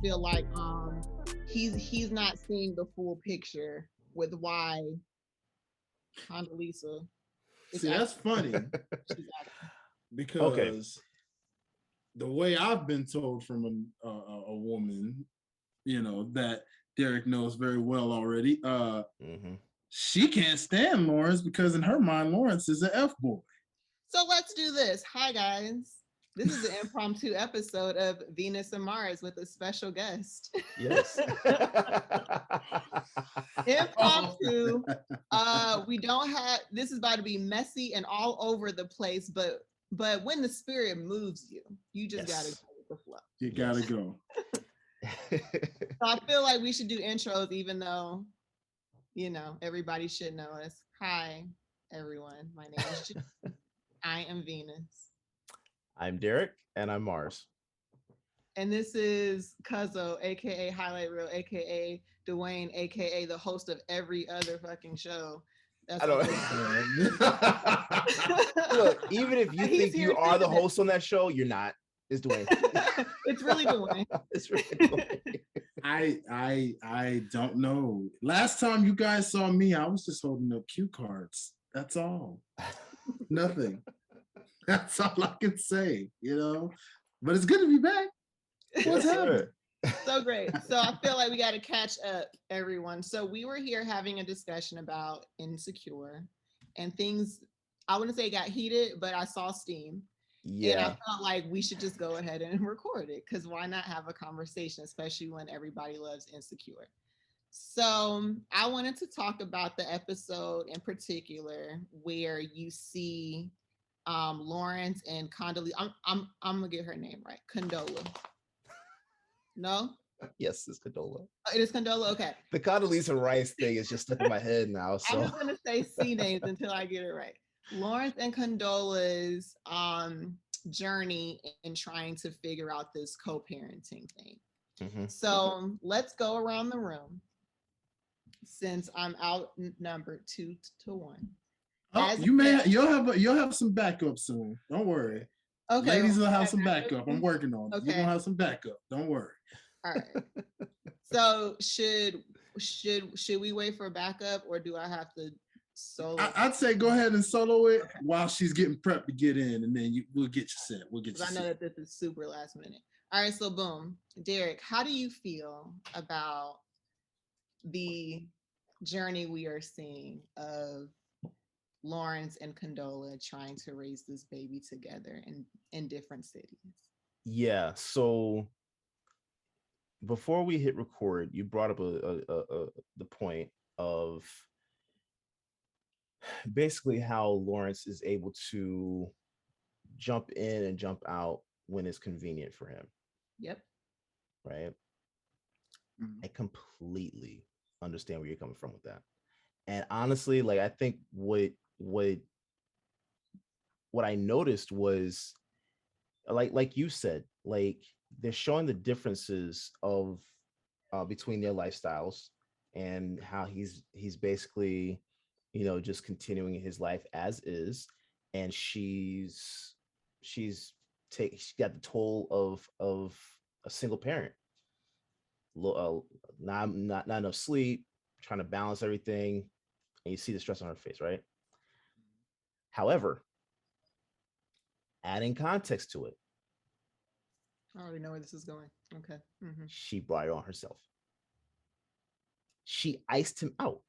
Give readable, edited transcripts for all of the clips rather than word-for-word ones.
just feel like he's not seeing the full picture with why Condoleezza is See, that's funny because the way I've been told from a woman, that Derrick knows very well already, she can't stand Lawrence because in her mind, Lawrence is an F boy. So let's do this. Hi, guys. This is an impromptu episode of Venus and Mars with a special guest. Yes. Impromptu. We don't have, this is about to be messy and all over the place, but when the spirit moves you, you just gotta go with the flow. You gotta go. So I feel like we should do intros, even though, everybody should know us. Hi, everyone. My name is Janean. I am Venus. I'm Derrick, and I'm Mars. And this is Cuzzo, aka Highlight Reel, aka Dwayne, aka the host of every other fucking show. That's Look, even if you think you are the host on that show, you're not. It's Dwayne. It's really Dwayne. It's really Dwayne. I don't know. Last time you guys saw me, I was just holding up cue cards. That's all. Nothing. That's all I can say, But it's good to be back. What's happening? So great. So I feel like we got to catch up, everyone. So we were here having a discussion about Insecure and things. I wouldn't say it got heated, but I saw steam. Yeah. And I felt like we should just go ahead and record it, because why not have a conversation, especially when everybody loves Insecure. So I wanted to talk about the episode in particular where you see Lawrence and Condola. I'm gonna get her name right. Condola. No? Yes, it's Condola. Oh, it is Condola? Okay. The Condoleezza Rice thing is just stuck in my head now. So I'm just gonna say C names until I get it right. Lawrence and Condola's journey in trying to figure out this co-parenting thing. Mm-hmm. So let's go around the room, since I'm outnumbered 2-1. Oh, you'll have some backup soon. Don't worry. Okay. Ladies will have some backup. I'm working on it. Okay. You're gonna have some backup. Don't worry. All right. So should we wait for backup, or do I have to solo? I'd say go ahead and solo it while she's getting prepped to get in, and then we'll get you set. We'll get you set. I know that this is super last minute. All right. So boom, Derrick, how do you feel about the journey we are seeing of Lawrence and Condola trying to raise this baby together in different cities? Yeah. So before we hit record, you brought up the point of basically how Lawrence is able to jump in and jump out when it's convenient for him. Yep. Right. I completely understand where you're coming from with that. And honestly, like, I think what I noticed was like you said, like, they're showing the differences of between their lifestyles and how he's basically, just continuing his life as is, and she's got the toll of a single parent, not enough sleep, trying to balance everything, and you see the stress on her face, right? However, adding context to it, I already know where this is going. Okay. Mm-hmm. She brought it on herself. She iced him out.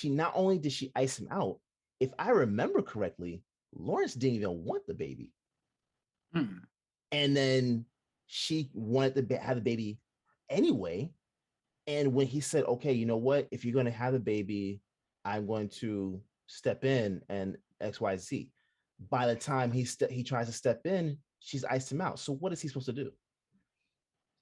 Not only did she ice him out, if I remember correctly, Lawrence didn't even want the baby. And then she wanted to have the baby anyway. And when he said, okay, you know what? If you're going to have a baby, I'm going to step in and XYZ. By the time he tries to step in, she's iced him out. So what is he supposed to do?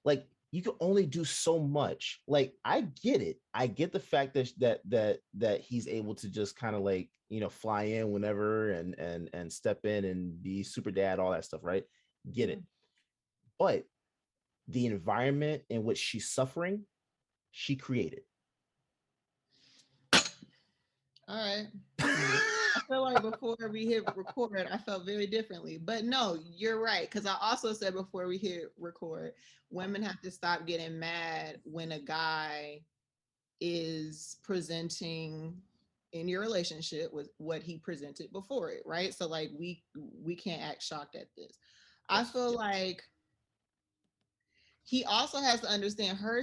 Like, you can only do so much. Like, I get it. I get the fact that he's able to just kind of like, fly in whenever and step in and be super dad, all that stuff, right? Get it. But the environment in which she's suffering, she created. All right. feel like before we hit record, I felt very differently. But no, you're right. Because I also said before we hit record, women have to stop getting mad when a guy is presenting in your relationship with what he presented before it, right? So like we can't act shocked at this. I feel like he also has to understand her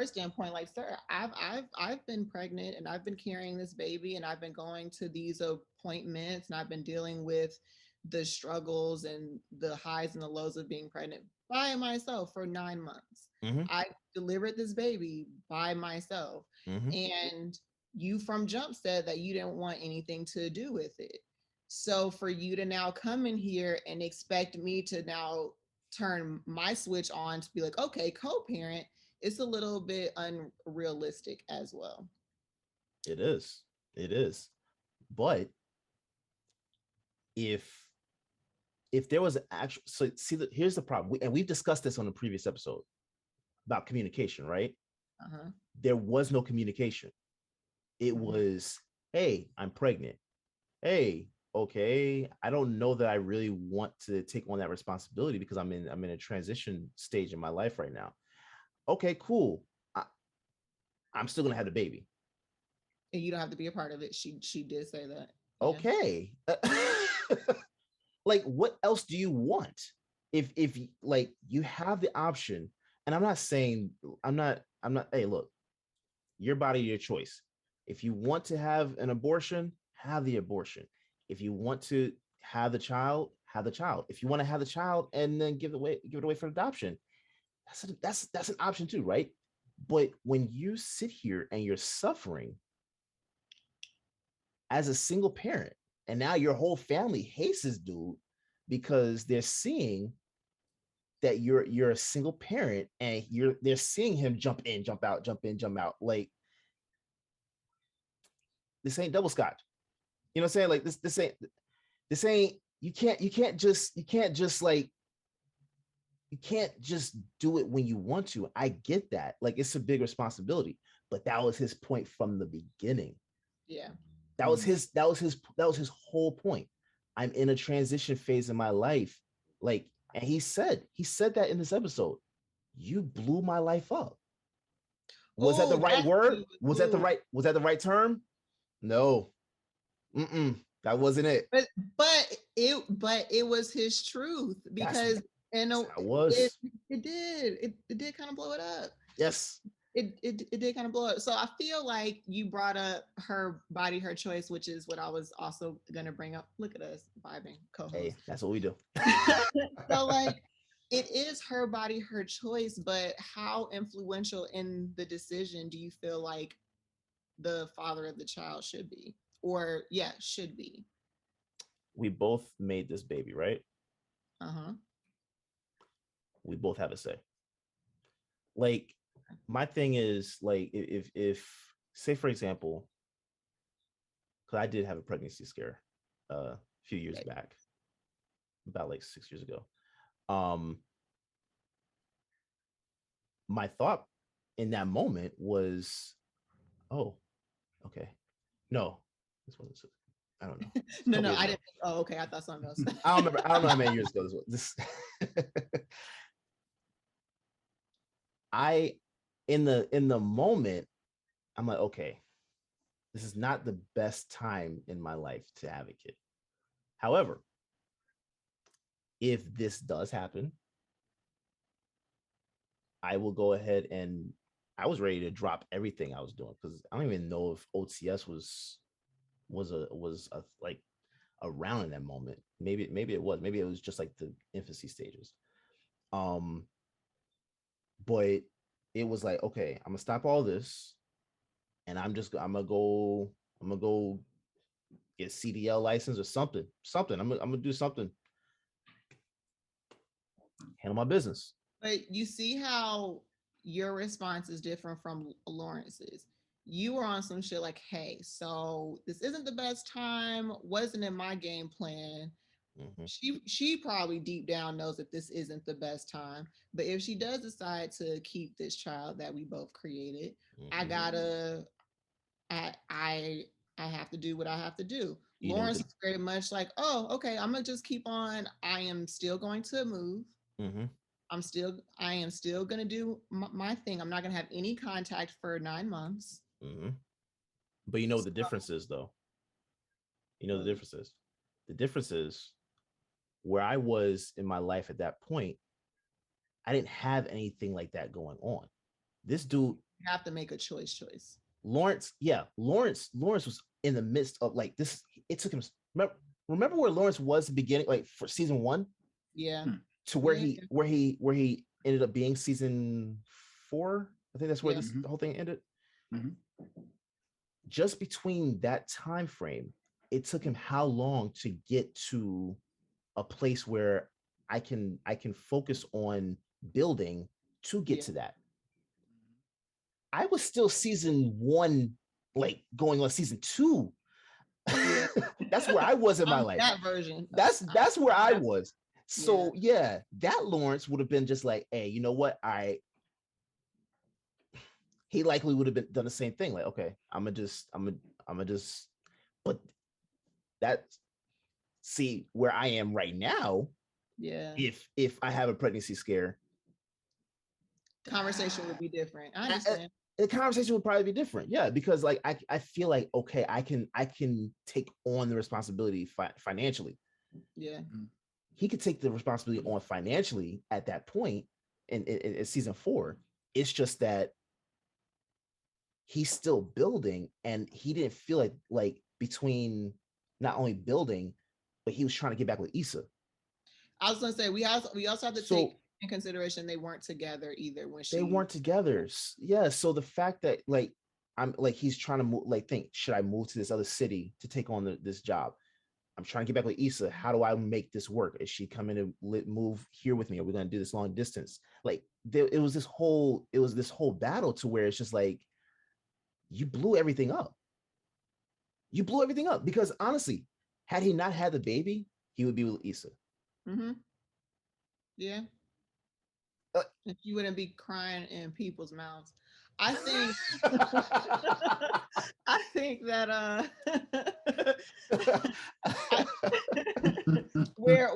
standpoint. Like, sir, I've been pregnant and I've been carrying this baby and I've been going to these appointments and I've been dealing with the struggles and the highs and the lows of being pregnant by myself for 9 months. Mhm. I delivered this baby by myself. Mhm. And you from jump said that you didn't want anything to do with it. So for you to now come in here and expect me to now turn my switch on to be like, okay, co-parent, it's a little bit unrealistic as well. It is. It is. But if there was an actual, so see, here's the problem, and we've discussed this on the previous episode about communication, right? Uh-huh. There was no communication. It was, hey, I'm pregnant. Hey, okay, I don't know that I really want to take on that responsibility because I'm in a transition stage in my life right now. Okay, cool. I'm still gonna have the baby. And you don't have to be a part of it. She did say that. Yeah. Okay. Like, what else do you want? If like you have the option, and I'm not saying I'm not, hey, look, your body, your choice. If you want to have an abortion, have the abortion. If you want to have the child, have the child. If you want to have the child and then give it away for adoption, that's an option too, right? But when you sit here and you're suffering as a single parent, and now your whole family hates this dude because they're seeing that you're a single parent and they're seeing him jump in, jump out, jump in, jump out. Like, this ain't double scotch. You know what I'm saying? Like, this ain't you can't just do it when you want to. I get that. Like, it's a big responsibility, but that was his point from the beginning. Yeah. That was his whole point. I'm in a transition phase in my life. Like, and he said that in this episode. You blew my life up. Was that the right word? Was that the right term? No. That wasn't it. But it was his truth, because it did kind of blow it up. Yes. It did kind of blow up. So I feel like you brought up her body, her choice, which is what I was also gonna bring up. Look at us vibing, co-host. Hey, that's what we do. So like, it is her body, her choice, but how influential in the decision do you feel like the father of the child should be? Or should be. We both made this baby, right? Uh-huh. We both have a say. Like, my thing is, like, if say, for example, because I did have a pregnancy scare a few years back, about like 6 years ago. My thought in that moment was, oh, okay, no, this wasn't. I don't know. No, I didn't. Oh, okay. I thought something else. I don't remember. I don't know how many years ago this was. In the moment, I'm like, okay, this is not the best time in my life to have a kid. However, if this does happen, I will go ahead, and I was ready to drop everything I was doing, because I don't even know if OTS was like around in that moment. Maybe it was. Maybe it was just like the infancy stages. But it was like, okay, I'm gonna stop all this, and I'm gonna go get CDL license or something. I'm gonna do something. Handle my business. But you see how your response is different from Lawrence's. You were on some shit like, hey, so this isn't the best time, wasn't in my game plan. Mm-hmm. She probably deep down knows that this isn't the best time. But if she does decide to keep this child that we both created, I have to do what I have to do. Lawrence is very much like, oh, okay, I'm gonna just keep on. I am still going to move. Mm-hmm. I am still gonna do my thing. I'm not gonna have any contact for 9 months. Mm-hmm. But you know what the difference is, though. You know the difference is. The difference is where I was in my life at that point. I didn't have anything like that going on. This dude, you have to make a choice. Lawrence, Lawrence was in the midst of like this. It took him. Remember where Lawrence was the beginning, like for season 1. Yeah. To where he ended up being season 4. I think that's where this the whole thing ended. Mm-hmm. Just between that time frame, it took him how long to get to a place where I can focus on building to get to that. I was still season 1, like going on season 2. That's where I was in my life. That version. That's where I was. So yeah, that Lawrence would have been just like, hey, you know what? He likely would have been done the same thing. Like, okay, I'm gonna just, but that, see where I am right now. Yeah. If I have a pregnancy scare, conversation would be different. I understand. The conversation would probably be different. Yeah, because like I feel like, okay, I can take on the responsibility financially. Yeah. He could take the responsibility on financially at that point in season 4. It's just that he's still building, and he didn't feel like between not only building, but he was trying to get back with Issa. I was gonna say we also have to take in consideration they weren't together either when they weren't together. Yeah. So the fact that like I'm like he's trying to move, like think, should I move to this other city to take on this job? I'm trying to get back with Issa. How do I make this work? Is she coming to move here with me? Are we going to do this long distance? Like it was this whole battle to where it's just like you blew everything up. You blew everything up because honestly, had he not had the baby, he would be with Issa. Mm-hmm. Yeah. If you wouldn't be crying in people's mouths. I think I think that where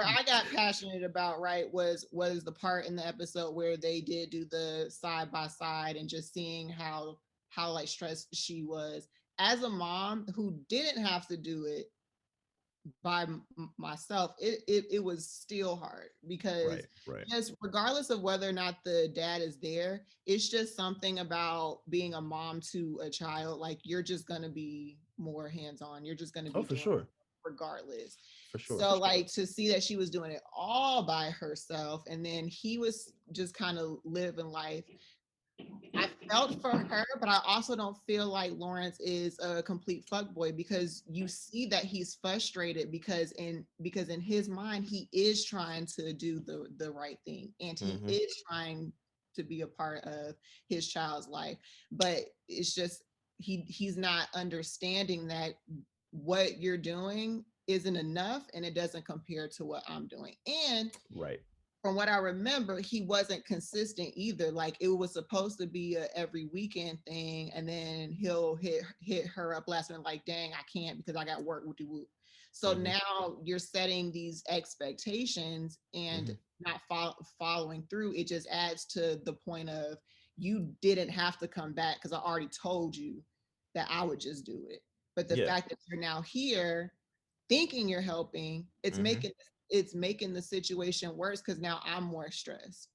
I got passionate about, right, was the part in the episode where they did do the side by side and just seeing how like stressed she was as a mom who didn't have to do it by myself. It was still hard because just regardless of whether or not the dad is there, it's just something about being a mom to a child. Like you're just gonna be more hands-on. You're just gonna be for sure regardless. For sure. So like to see that she was doing it all by herself and then he was just kind of living life. I felt for her, but I also don't feel like Lawrence is a complete fuckboy because you see that he's frustrated because in his mind he is trying to do the right thing and he is trying to be a part of his child's life, but it's just he's not understanding that what you're doing isn't enough and it doesn't compare to what I'm doing. And from what I remember, he wasn't consistent either. Like it was supposed to be a every weekend thing, and then he'll hit her up last minute, like, "Dang, I can't because I got work." Whoop-de-whoop. So now you're setting these expectations and not following through. It just adds to the point of you didn't have to come back because I already told you that I would just do it. But the fact that you're now here thinking you're helping, it's making the situation worse because now I'm more stressed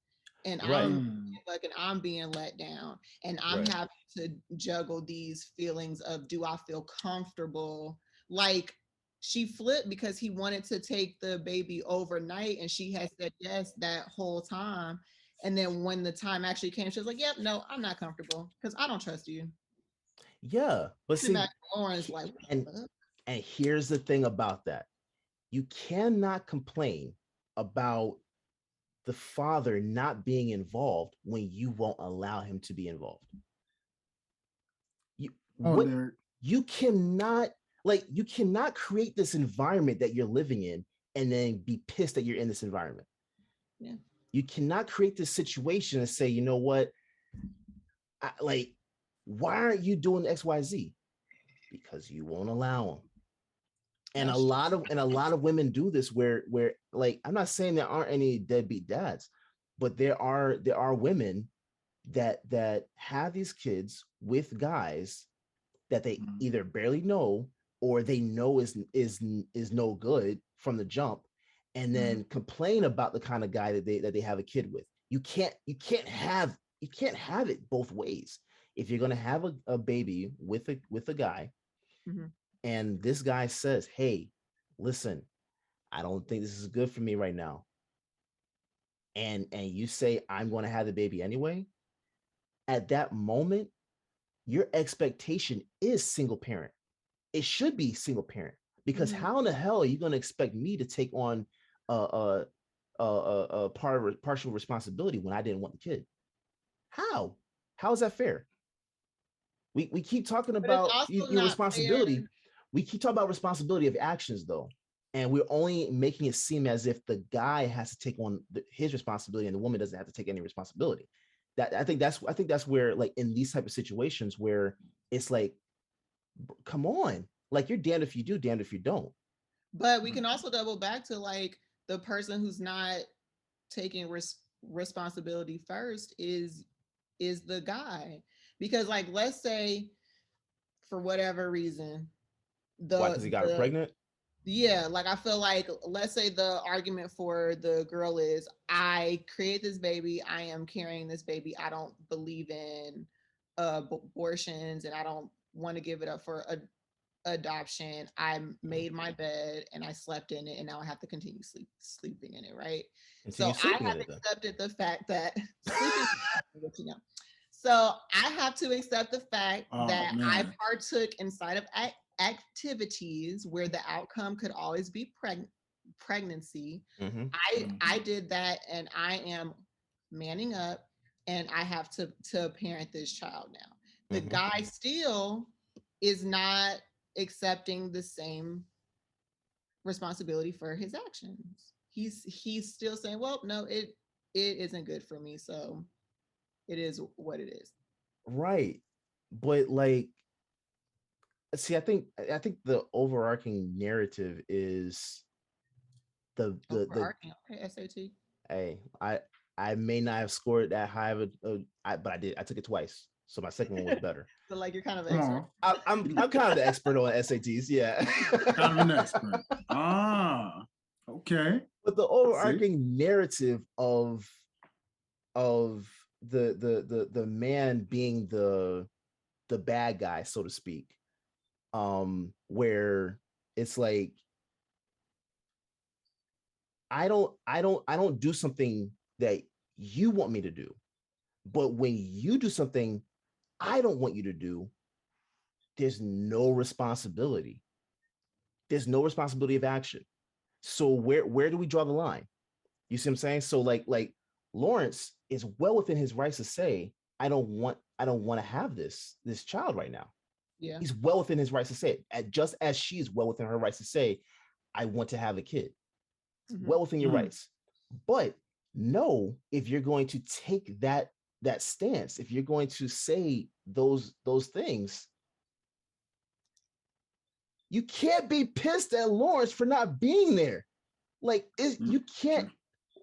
and I'm being let down and I'm having to juggle these feelings of, do I feel comfortable? Like she flipped because he wanted to take the baby overnight and she had said yes that whole time. And then when the time actually came, she was like, yep, no, I'm not comfortable because I don't trust you. Yeah. But see, Lauren's like, and here's the thing about that. You cannot complain about the father not being involved when you won't allow him to be involved. You cannot create this environment that you're living in and then be pissed that you're in this environment. Yeah. You cannot create this situation and say, you know what, why aren't you doing XYZ? Because you won't allow him. And a lot of women do this where like, I'm not saying there aren't any deadbeat dads, but there are women that have these kids with guys that they either barely know or they know is no good from the jump, and then complain about the kind of guy that they have a kid with. You can't have it both ways. If you're gonna have a baby with a guy, and this guy says, "Hey, listen, I don't think this is good for me right now," and you say, "I'm going to have the baby anyway," at that moment, your expectation is single parent. It should be single parent, because how in the hell are you going to expect me to take on a partial responsibility when I didn't want the kid? How is that fair? We keep talking about your responsibility. Fair. We keep talking about responsibility of actions, though, and we're only making it seem as if the guy has to take on his responsibility and the woman doesn't have to take any responsibility. That I think that's where, like, in these type of situations where it's like, come on, like, you're damned if you do, damned if you don't. But we can also double back to, like, the person who's not taking responsibility first is the guy, because, like, let's say for whatever reason, why? Because he got her pregnant. Yeah, like, I feel like, let's say the argument for the girl is, I create this baby, I am carrying this baby, I don't believe in abortions, and I don't want to give it up for adoption. I made my bed and I slept in it, and now I have to continue sleeping in it, right? So I have accepted the fact that so I have to accept the fact that I partook inside of activities where the outcome could always be pregnancy. I did that, and I am manning up, and I have to parent this child now. The guy still is not accepting the same responsibility for his actions. He's still saying, well, no, it isn't good for me, so it is what it is. Right. But, like, see, I think the overarching narrative is the overarching. Okay, SAT. Hey, I may not have scored that high of but I did. I took it twice, so my second one was better. So, like, you're kind of an expert. I'm kind of the expert on SATs. Yeah, kind of an expert. Okay. But the overarching narrative of the man being the bad guy, so to speak, where it's like, I don't do something that you want me to do, but when you do something I don't want you to do, there's no responsibility. There's no responsibility of action. So where do we draw the line? You see what I'm saying? So like Lawrence is well within his rights to say, I don't want to have this child right now. Yeah. He's well within his rights to say it, just as she's well within her rights to say, I want to have a kid. Well within your rights. But no, if you're going to take that stance, if you're going to say those things, you can't be pissed at Lawrence for not being there. Like, you can't.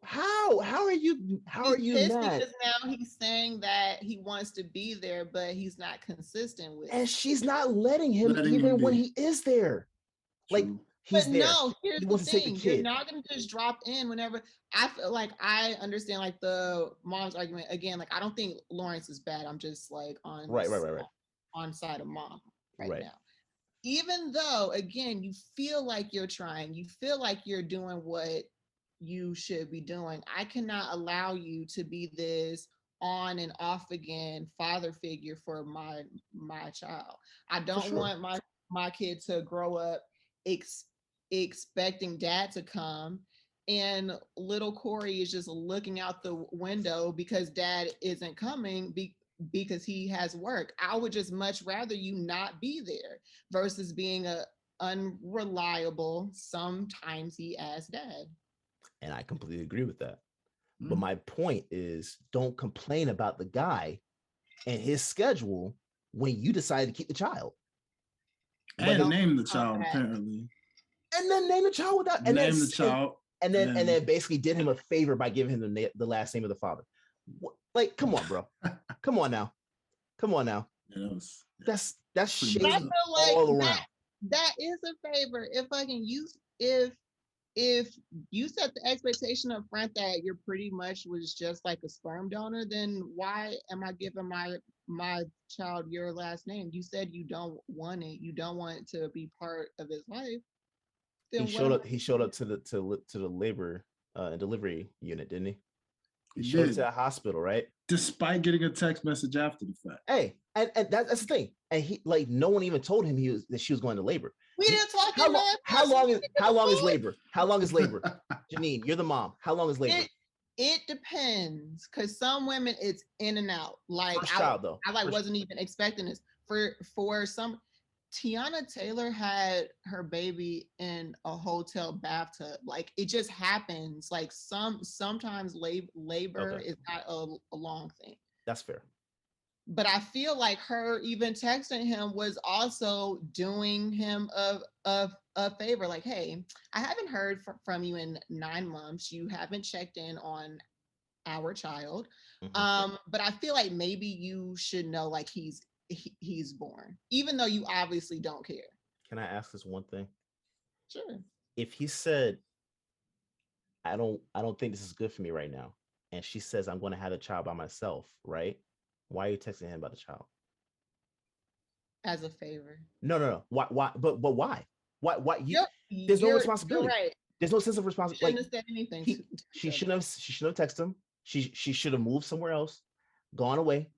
How are you mad? Because now he's saying that he wants to be there, but he's not consistent with it. And she's not letting him even when he is there. Like, he's there. No, here's the thing. You're not going to just drop in whenever. I feel like I understand, like, the mom's argument. Again, like, I don't think Lawrence is bad. I'm just, like, on on side of mom right now. Even though, again, you feel like you're trying, you feel like you're doing what you should be doing, I cannot allow you to be this on and off again father figure for my child. I don't want my kid to grow up expecting dad to come, and little Corey is just looking out the window because dad isn't coming because he has work. I would just much rather you not be there versus being a unreliable, sometimes-y ass dad. And I completely agree with that. But my point is, don't complain about the guy and his schedule when you decide to keep the child. And name the child, apparently. and then name the child without and name then the child, and then basically did him a favor by giving him the last name of the father. Like, come on, bro. Come on now. Yeah, That's But I shady feel all like around. that is a favor. If you set the expectation up front that you're pretty much was just like a sperm donor, then why am I giving my child your last name? You said you don't want it. You don't want it to be part of his life. Then He showed up to the labor and delivery unit, didn't he? He He showed up did. to the hospital, right? Despite getting a text message after the fact. Hey, and that's the thing. And he like no one even told him that she was going to labor. We didn't talk How about long is labor? How long is labor? Janine, you're the mom. How long is labor? It depends, because some women it's in and out. Like First child, though. I wasn't even expecting this. For some, Tiana Taylor had her baby in a hotel bathtub. Like it just happens. Like sometimes labor is not a long thing. That's fair. But I feel like her even texting him was also doing him a favor. Like, hey, I haven't heard from you in 9 months. You haven't checked in on our child. But I feel like maybe you should know like he's born, even though you obviously don't care. Can I ask this one thing? Sure. If he said, I don't think this is good for me right now, and she says I'm going to have a child by myself, right? Why are you texting him about the child? As a favor. No. Why? But why? Why? There's no responsibility. Right. There's no sense of responsibility. Shouldn't have said anything. She shouldn't have texted him. She should have moved somewhere else, gone away,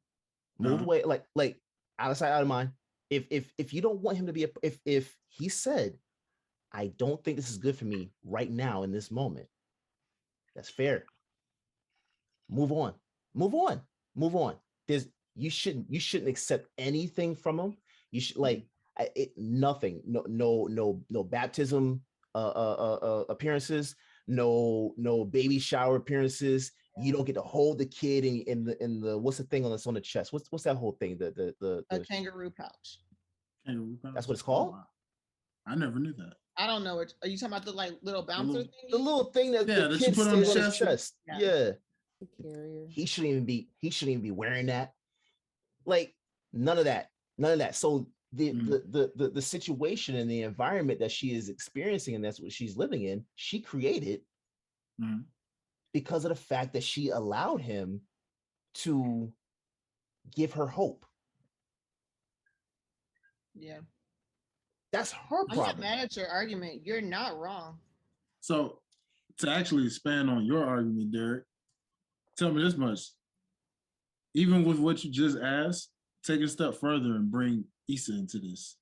moved away, like out of sight, out of mind. If you don't want him to be if he said, I don't think this is good for me right now in this moment, that's fair. Move on. You shouldn't accept anything from him. You should nothing. No baptism appearances. No baby shower appearances. You don't get to hold the kid in the what's the thing on the chest? What's that whole thing? The kangaroo pouch. Kangaroo pouch. That's what it's called. I never knew that. I don't know. Are you talking about the little bouncer thing? The little thing that the kid stays on his chest. Yeah. Carrier. He shouldn't even be wearing that. Like none of that. So the situation and the environment that she is experiencing, and that's what she's living in, she created because of the fact that she allowed him to give her hope. Yeah. That's her problem. I'm not mad at your argument. You're not wrong. So to actually expand on your argument, Derrick, tell me this much. Even with what you just asked, take it a step further and bring Issa into this.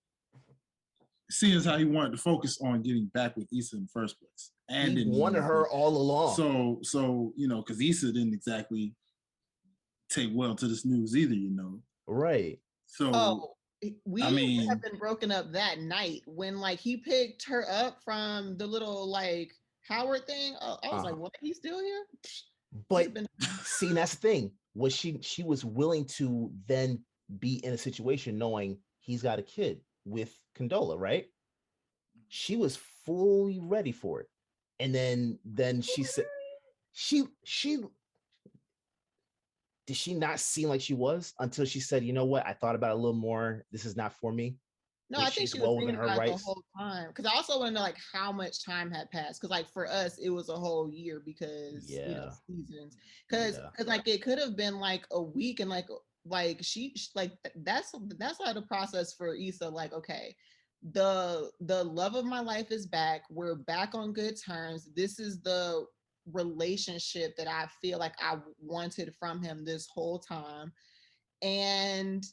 Seeing as how he wanted to focus on getting back with Issa in the first place. And he wanted her all along. So because Issa didn't exactly take well to this news either, Right. So we have been broken up that night when he picked her up from the little Howard thing. I was like, what? He's still here? But see, that's the thing. Was she was willing to then be in a situation knowing he's got a kid with Condola, right? She was fully ready for it. And then she said she did she not seem like she was until she said, you know what? I thought about it a little more. This is not for me. No, I think she was thinking about it the whole time. Because I also want to know how much time had passed. Because for us, it was a whole year because seasons. Because it could have been a week, and she that's how the process for Issa. Okay, the love of my life is back. We're back on good terms. This is the relationship that I feel like I wanted from him this whole time, and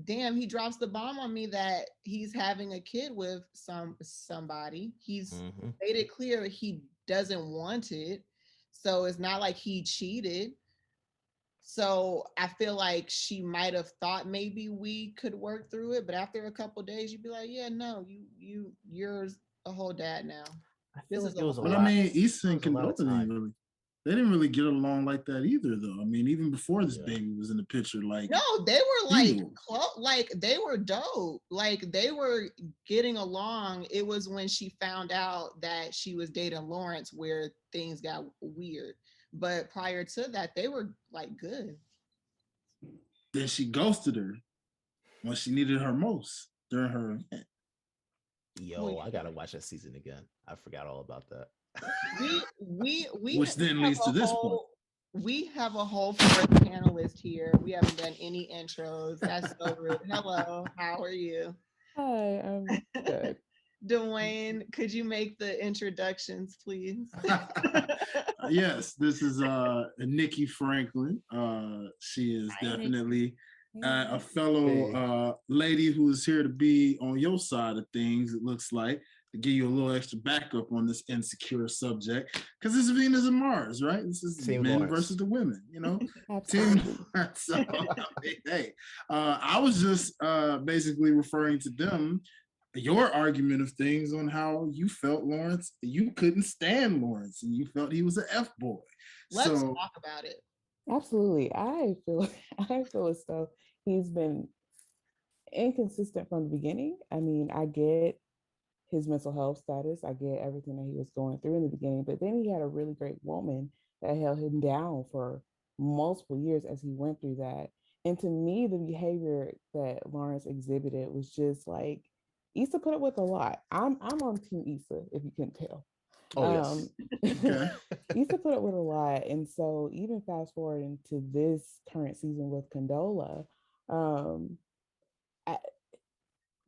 damn, he drops the bomb on me that he's having a kid with somebody. He's made it clear he doesn't want it, so it's not like he cheated. So I feel like she might have thought maybe we could work through it, but after a couple of days, you'd be like, yeah, no, you're a whole dad now. I feel like it was a lot. But I mean, Issa and Condola didn't really They didn't really get along like that either, though. I mean, even before this baby was in the picture, like no, they were like close, like they were dope, like they were getting along. It was when she found out that she was dating Lawrence where things got weird. But prior to that, they were like good. Then she ghosted her when she needed her most during her event. Yo, I gotta watch that season again. I forgot all about that. we Which then leads to this point. We have a whole fourth panelist here. We haven't done any intros. That's so rude. Hello, how are you? Hi, I'm good. Dwayne, could you make the introductions, please? Yes, this is Nikki Franklin. She is definitely a fellow lady who is here to be on your side of things, it looks like, to give you a little extra backup on this insecure subject. Because this is Venus and Mars, right? This is Team men Lawrence versus the women, you know? Team Lawrence. So, hey, I was just basically referring to them, your argument of things on how you felt Lawrence, you couldn't stand Lawrence and you felt he was an F-boy. Let's talk about it. Absolutely. I feel as though he's been inconsistent from the beginning. I mean, I get his mental health status. I get everything that he was going through in the beginning, but then he had a really great woman that held him down for multiple years as he went through that. And to me, the behavior that Lawrence exhibited was just like, Issa put up with a lot. I'm on Team Issa, if you couldn't tell. Oh, yes. Issa put up with a lot. And so even fast forward into this current season with Condola,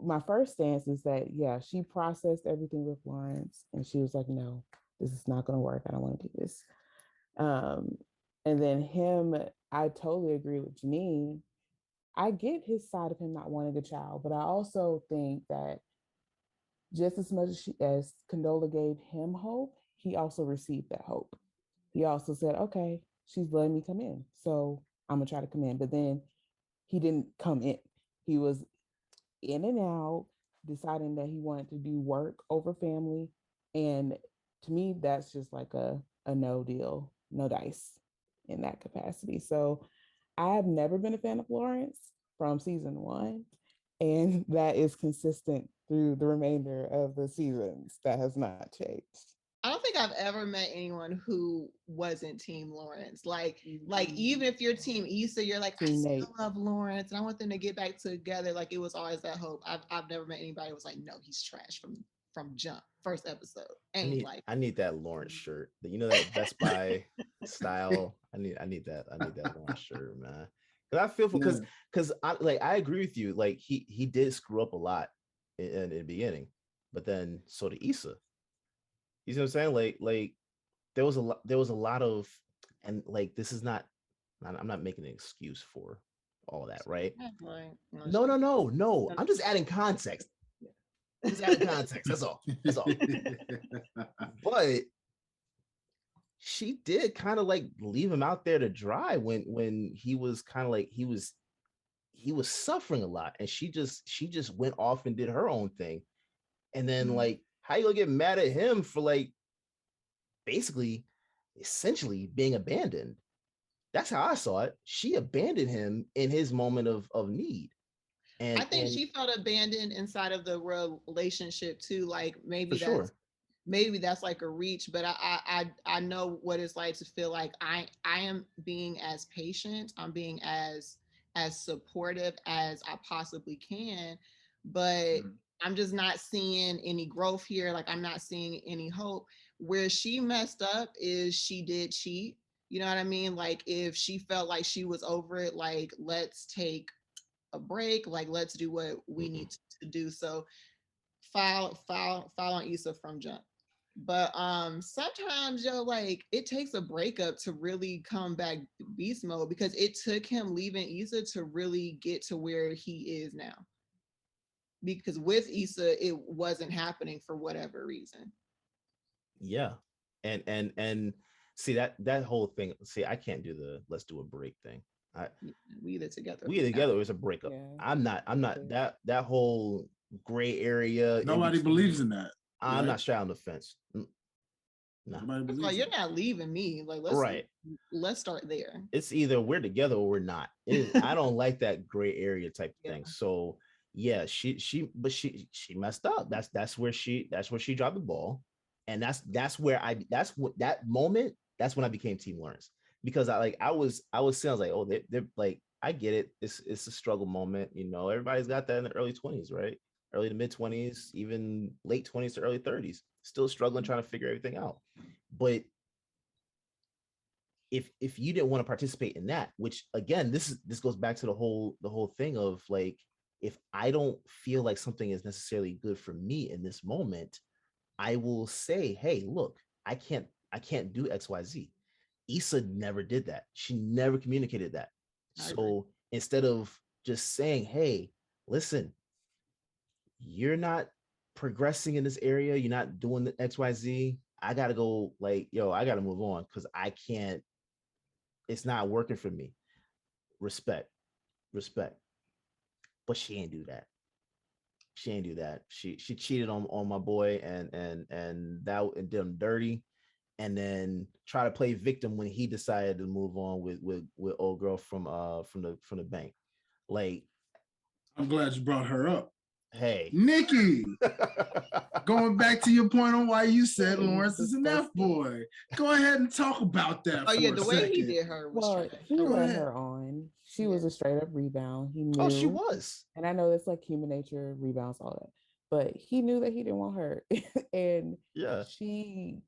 my first stance is that, yeah, she processed everything with Lawrence and she was like, no, this is not going to work. I don't want to do this. And then him, I totally agree with Janine. I get his side of him not wanting a child, but I also think that just as much as Condola gave him hope, he also received that hope. He also said, okay, she's letting me come in, so I'm gonna try to come in. But then he didn't come in. He was in and out, deciding that he wanted to do work over family. And to me, that's just like a no deal, no dice in that capacity. So I've never been a fan of Lawrence from season 1. And that is consistent through the remainder of the seasons. That has not changed. I don't think I've ever met anyone who wasn't Team Lawrence. Like even if you're Team Issa, you're like, I still love Lawrence and I want them to get back together. Like it was always that hope. I've never met anybody who was like, no, he's trash from jump, first episode. I need that Lawrence shirt. You know that Best Buy style. I need that Lawrence shirt, man. Because I feel for because I agree with you. Like he did screw up a lot in the beginning, but then so did Issa. You see what I'm saying? Like there was a lot of, and like this is not, I'm not making an excuse for all that, right? No. I'm just adding context. Just adding context. That's all. But she did kind of like leave him out there to dry when he was kind of like he was suffering a lot, and she just went off and did her own thing. And then like, how you gonna get mad at him for like basically essentially being abandoned? That's how I saw it. She abandoned him in his moment of need. And I think she felt abandoned inside of the relationship too. Like maybe that's like a reach, but I know what it's like to feel like I am being as patient, I'm being as supportive as I possibly can, but I'm just not seeing any growth here. Like I'm not seeing any hope. Where she messed up is she did cheat. You know what I mean? Like if she felt like she was over it, like let's take a break, like let's do what we need to do. So file on Issa from jump. But sometimes like it takes a breakup to really come back beast mode, because it took him leaving Issa to really get to where he is now. Because with Issa, it wasn't happening for whatever reason. Yeah. And see that whole thing. See, I can't do the let's do a break thing. We either together. It was a breakup. Yeah. I'm not that whole gray area. Nobody believes in that. I'm not straddling the fence. Nah. Nobody It's believes like, you're it. not leaving me. Like, let's start there. It's either we're together or we're not. I don't like that gray area type of thing. So yeah, she messed up. That's where she dropped the ball, and that's where that moment. That's when I became Team Lawrence, because I was saying, like, oh, they're like, I get it. It's a struggle moment. You know, everybody's got that in the early 20s, right? Early to mid 20s, even late 20s to early 30s, still struggling, trying to figure everything out. But if you didn't want to participate in that, which again, this goes back to the whole thing of like, if I don't feel like something is necessarily good for me in this moment, I will say, hey, look, I can't do XYZ. Issa never did that. She never communicated that. So instead of just saying, hey, listen, you're not progressing in this area, you're not doing the XYZ, I gotta go, like, yo, I gotta move on because I can't, it's not working for me. Respect. But she ain't do that. She cheated on my boy, and that did him dirty. And then try to play victim when he decided to move on with old girl from the bank. Like, I'm glad you brought her up. Hey, Nikki, going back to your point on why you said Lawrence is an F boy. Go ahead and talk about that. Oh yeah, the way he did her was well, trash. he let her on. She was a straight up rebound. He knew. Oh, she was. And I know that's like human nature, rebounds, all that. But he knew that he didn't want her. And yeah, she,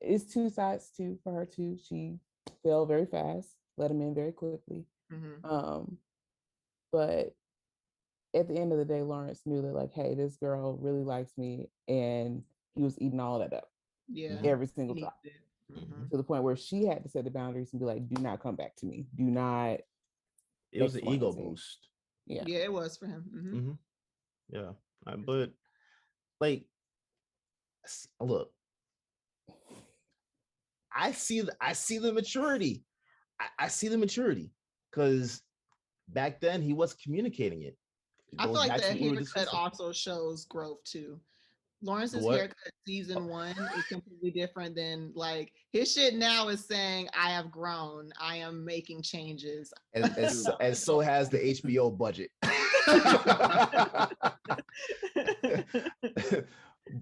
it's two sides too for her too. She fell very fast, let him in very quickly. But at the end of the day, Lawrence knew that, like, hey, this girl really likes me, and he was eating all that up. Yeah, every single drop. To the point where she had to set the boundaries and be like, do not come back to me. Do not. It was an ego boost. Yeah, it was for him. Yeah, but like, look, I see the maturity. I see the maturity, because back then he was communicating it. I feel like the haircut also shows growth too. Lawrence's haircut season 1 is completely different than, like, his shit now is saying, I have grown, I am making changes. And so has the HBO budget.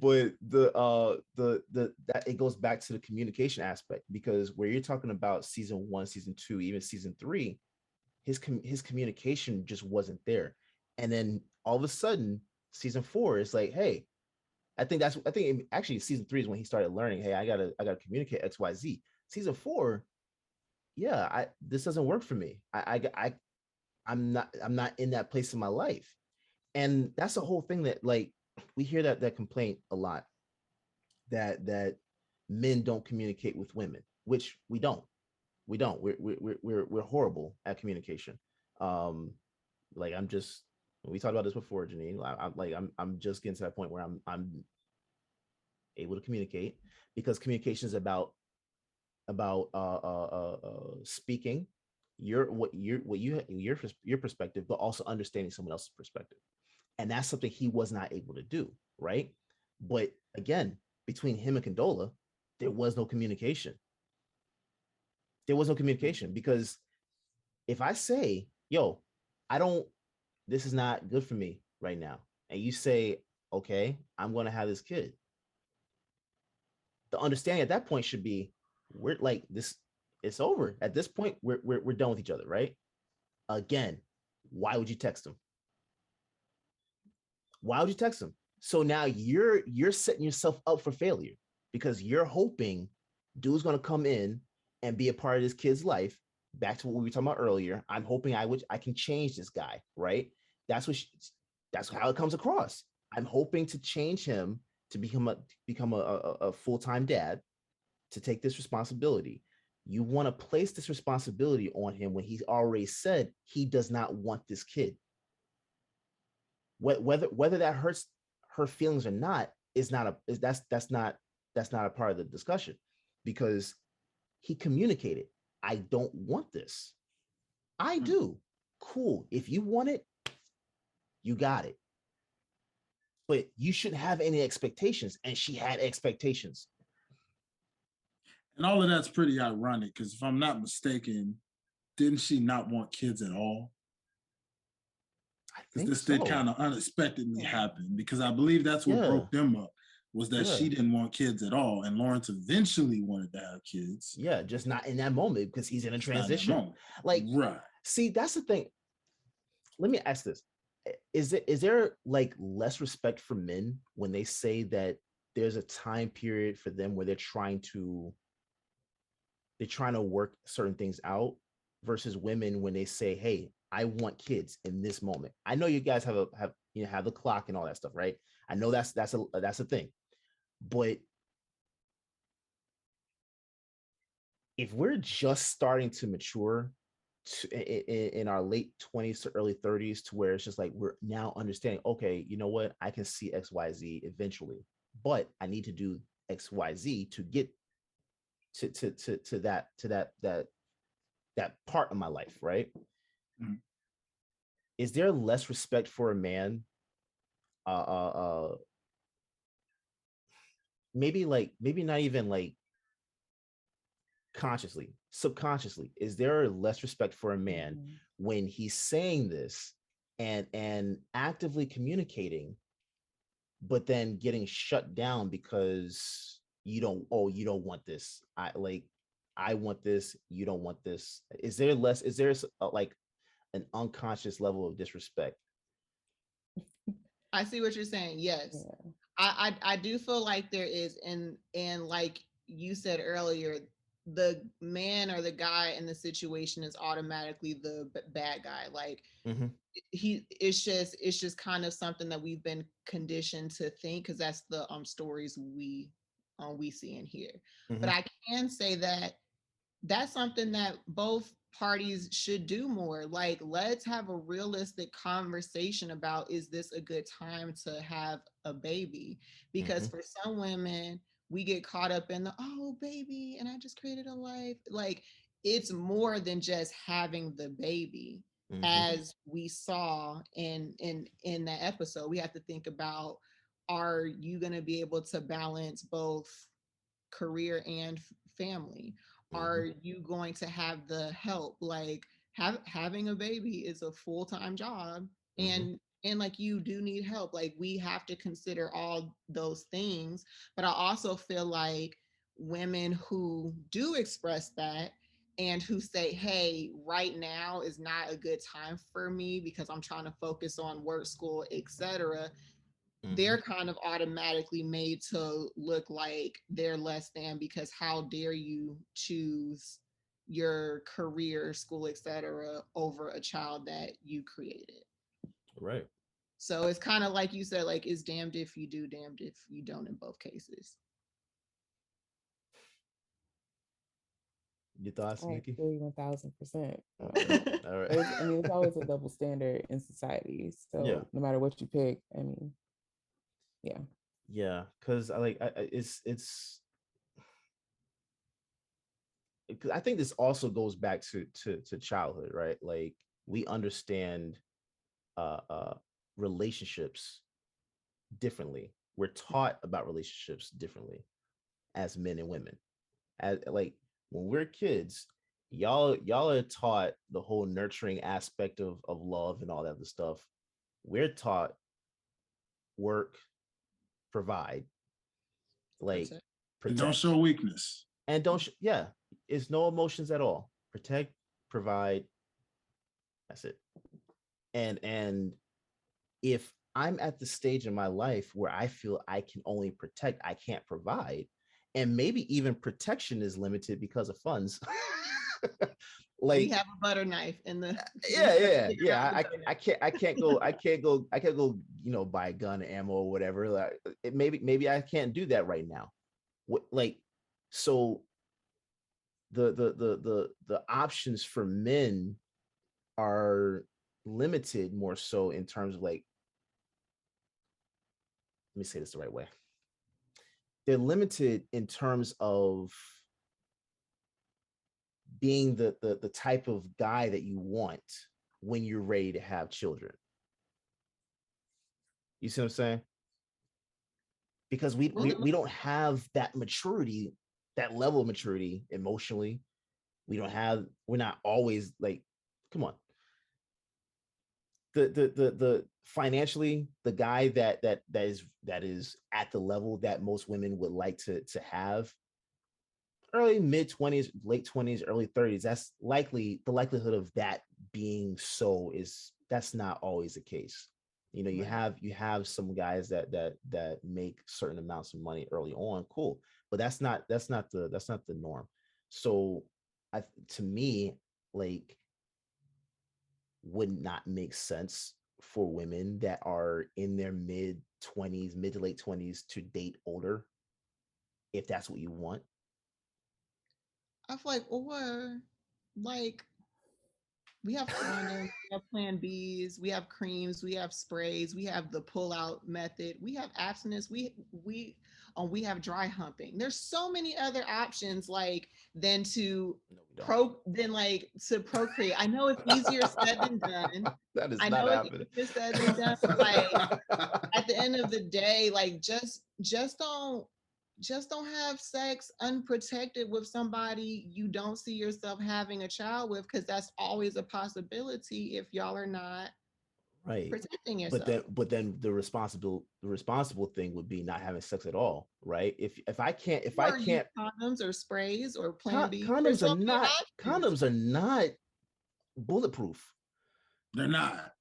But that it goes back to the communication aspect, because where you're talking about season 1, season 2, even season 3, his communication just wasn't there. And then all of a sudden, season 4 is like, hey, I think actually season 3 is when he started learning, hey, I gotta communicate XYZ. Season 4, yeah, this doesn't work for me. I'm not in that place in my life. And that's the whole thing, that, like, we hear that complaint a lot, that men don't communicate with women, which we don't. We're horrible at communication. Like, we talked about this before, Janine. I'm just getting to that point where I'm able to communicate, because communication is about speaking your perspective, but also understanding someone else's perspective. And that's something he was not able to do, right? But again, between him and Condola, there was no communication. Because if I say, yo, this is not good for me right now, and you say, okay, I'm going to have this kid, the understanding at that point should be, we're like this, it's over. At this point, we're done with each other, right? Again, why would you text him? So now you're setting yourself up for failure, because you're hoping dude's gonna come in and be a part of this kid's life. Back to what we were talking about earlier. I'm hoping I can change this guy, right? That's how it comes across. I'm hoping to change him to become a full-time dad, to take this responsibility. You want to place this responsibility on him when he's already said he does not want this kid. Whether that hurts her feelings or not is not that's not a part of the discussion, because he communicated, I don't want this. I do. Cool. If you want it, you got it. But you shouldn't have any expectations. And she had expectations. And all of that's pretty ironic because if I'm not mistaken, didn't she not want kids at all? Because this did kind of unexpectedly happen, because I believe that's what broke them up, was that she didn't want kids at all, and Lawrence eventually wanted to have kids. Yeah, just not in that moment because he's in a transition. Like, right. See, that's the thing. Let me ask this. Is there like less respect for men when they say that there's a time period for them where they're trying to work certain things out versus women when they say, hey, I want kids in this moment? I know you guys have the clock and all that stuff, right? I know that's a thing. But if we're just starting to mature in our late 20s to early 30s, to where it's just like we're now understanding, okay, you know what, I can see XYZ eventually, but I need to do XYZ to get to that part of my life, right? Mm-hmm. Is there less respect for a man? Maybe not even like consciously, subconsciously, is there less respect for a man when he's saying this and actively communicating, but then getting shut down because you don't want this, I want this, you don't want this? Is there like an unconscious level of disrespect? I see what you're saying. Yes. Yeah. I do feel like there is, and like you said earlier, the man or the guy in the situation is automatically the bad guy. Like it's just kind of something that we've been conditioned to think, because that's the stories we see and hear. But I can say that that's something that both parties should do more. Like, let's have a realistic conversation about, is this a good time to have a baby? Because for some women, we get caught up in the, oh, baby, and I just created a life. Like, it's more than just having the baby. As we saw in that episode, we have to think about, are you going to be able to balance both career and family? Are you going to have the help? Like, having a baby is a full-time job, and like, you do need help. Like, we have to consider all those things. But I also feel like women who do express that and who say, hey, right now is not a good time for me because I'm trying to focus on work, school, etc., they're kind of automatically made to look like they're less than, because how dare you choose your career, school, etc., over a child that you created. Right. So it's kind of like you said, like, it's damned if you do, damned if you don't in both cases. Your thoughts, Nikki? I agree 1000%. All right. It's always a double standard in society. So no matter what you pick, yeah, because I think this also goes back to childhood, right? Like, we understand relationships differently. We're taught about relationships differently as men and women. As like, when we're kids, y'all are taught the whole nurturing aspect of love and all that other stuff. We're taught work, provide, like protect. And don't show weakness. And don't it's no emotions at all. Protect, provide. That's it. And if I'm at the stage in my life where I feel I can only protect, I can't provide, and maybe even protection is limited because of funds. Like, we have a butter knife in the I can't go buy gun ammo or whatever. Like, maybe I can't do that right now. So the options for men are limited, more so in terms of, like, let me say this the right way. They're limited in terms of being the type of guy that you want when you're ready to have children. You see what I'm saying? Because we don't have that maturity that level of maturity emotionally. We're not always like, come on. The financially, the guy that is at the level that most women would like to have, early mid-20s, late 20s, early 30s, that's likely, the likelihood of that being so is, that's not always the case. You know, you have some guys that make certain amounts of money early on, cool, but that's not the norm. So to me, like, would not make sense for women that are in their mid 20s, mid to late 20s to date older, if that's what you want. I feel like, or like we have condoms, we have Plan Bs, we have creams, we have sprays, we have the pull-out method, we have abstinence, we have dry humping. There's so many other options, like than to procreate. I know it's easier said than done. That is I not know it's happening. easier said than done. Like at the end of the day, like just don't have sex unprotected with somebody you don't see yourself having a child with, because that's always a possibility if y'all are not Right. protecting But yourself. then the responsible thing would be not having sex at all, right? If I can't, Or use condoms or sprays or Plan B. There's condoms are so many not options. bulletproof. They're not.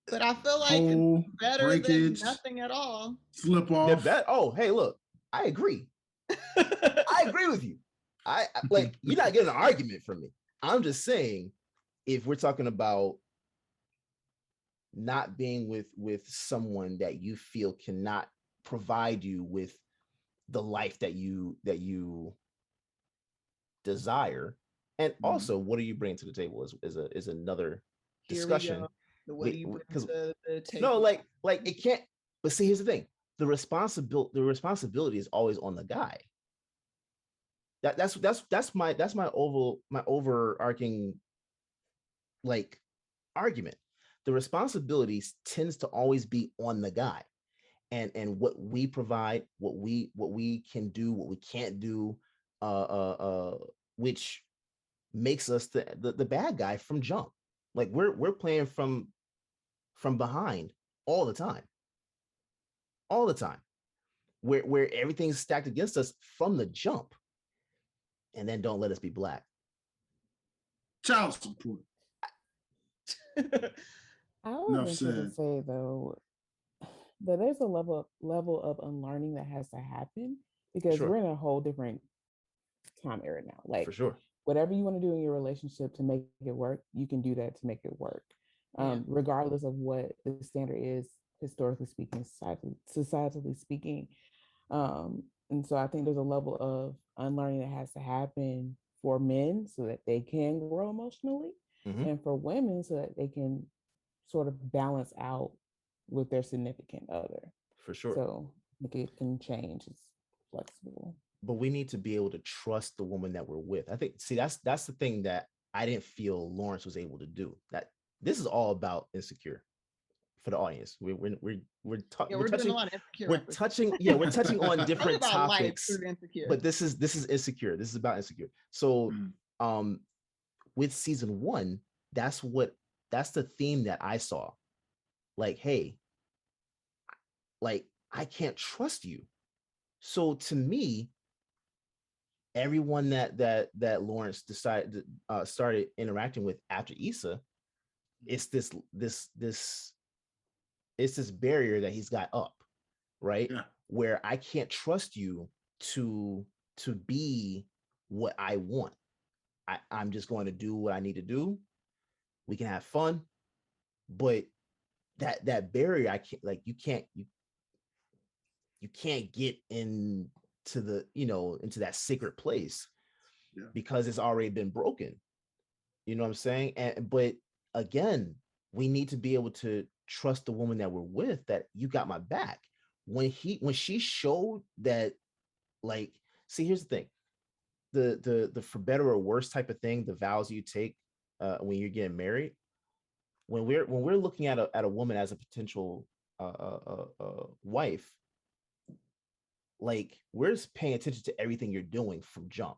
But I feel like it's Hole, better than breakage, nothing at all. slip They're off. Oh, hey, look, I agree. I agree with you. Like, you're not getting an argument from me. I'm just saying, if we're talking about not being with someone that you feel cannot provide you with the life that you desire, and also what are you bringing to the table is another Here we discussion. go. What do you bring Because to the no, table? like it can't. But see, here's the thing: the responsibility is always on the guy. That's my overarching, like, argument. The responsibility tends to always be on the guy, and what we provide, what we can do, what we can't do, which makes us the bad guy from jump. Like, we're playing from behind all the time, all the time, where everything's stacked against us from the jump. And then don't let us be black. Child support. I would Enough venture to said. say though that there's a level of unlearning that has to happen, because Sure. we're in a whole different time era now. Like, For sure. whatever you want to do in your relationship to make it work, you can do that to make it work, regardless of what the standard is, historically speaking, societally speaking. And so I think there's a level of unlearning that has to happen for men so that they can grow emotionally, and for women so that they can sort of balance out with their significant other. For sure. So like, it can change. It's flexible. But we need to be able to trust the woman that we're with. I think, see, that's the thing that I didn't feel Lawrence was able to do. That this is all about Insecure for the audience. We're doing a lot of Insecure. We're touching on different topics. Insecure. But this is Insecure. This is about Insecure. So with season 1, that's the theme that I saw. Like, hey, like, I can't trust you. So to me, everyone that Lawrence decided started interacting with after Issa, it's this barrier that he's got up, right? Yeah. Where I can't trust you to be what I want. I'm just going to do what I need to do. We can have fun, but that barrier, I can't, like, you can't get into into that sacred place, because it's already been broken. You know what I'm saying? But again, we need to be able to trust the woman that we're with, that you got my back. When she showed that, like, see, here's the thing, the for better or worse type of thing, the vows you take when you're getting married, when we're looking at a woman as a potential wife, like we're just paying attention to everything you're doing from jump.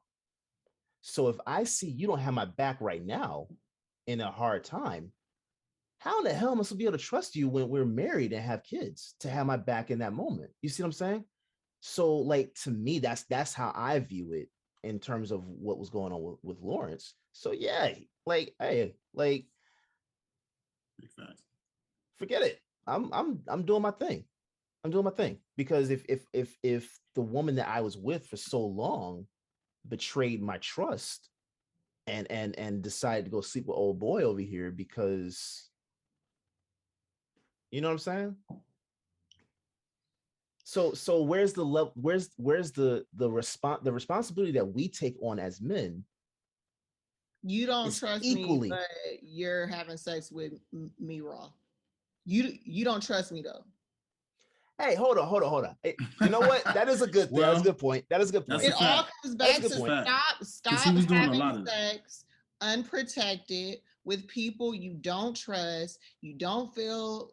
So if I see you don't have my back right now in a hard time, how in the hell am I supposed to be able to trust you when we're married and have kids to have my back in that moment? You see what I'm saying? So like to me, that's how I view it in terms of what was going on with Lawrence. So yeah, like hey, like forget it. I'm doing my thing. I'm doing my thing because if the woman that I was with for so long betrayed my trust and decided to go sleep with old boy over here because you know what I'm saying? So where's the level where's the responsibility that we take on as men? You don't trust equally. me, but you're having sex with me raw. You don't trust me though. Hey, hold on. Hey, you know what? That is a good thing. That's a good point. That is a good point. It all comes back to stop he was doing having a lot of sex unprotected with people you don't trust, you don't feel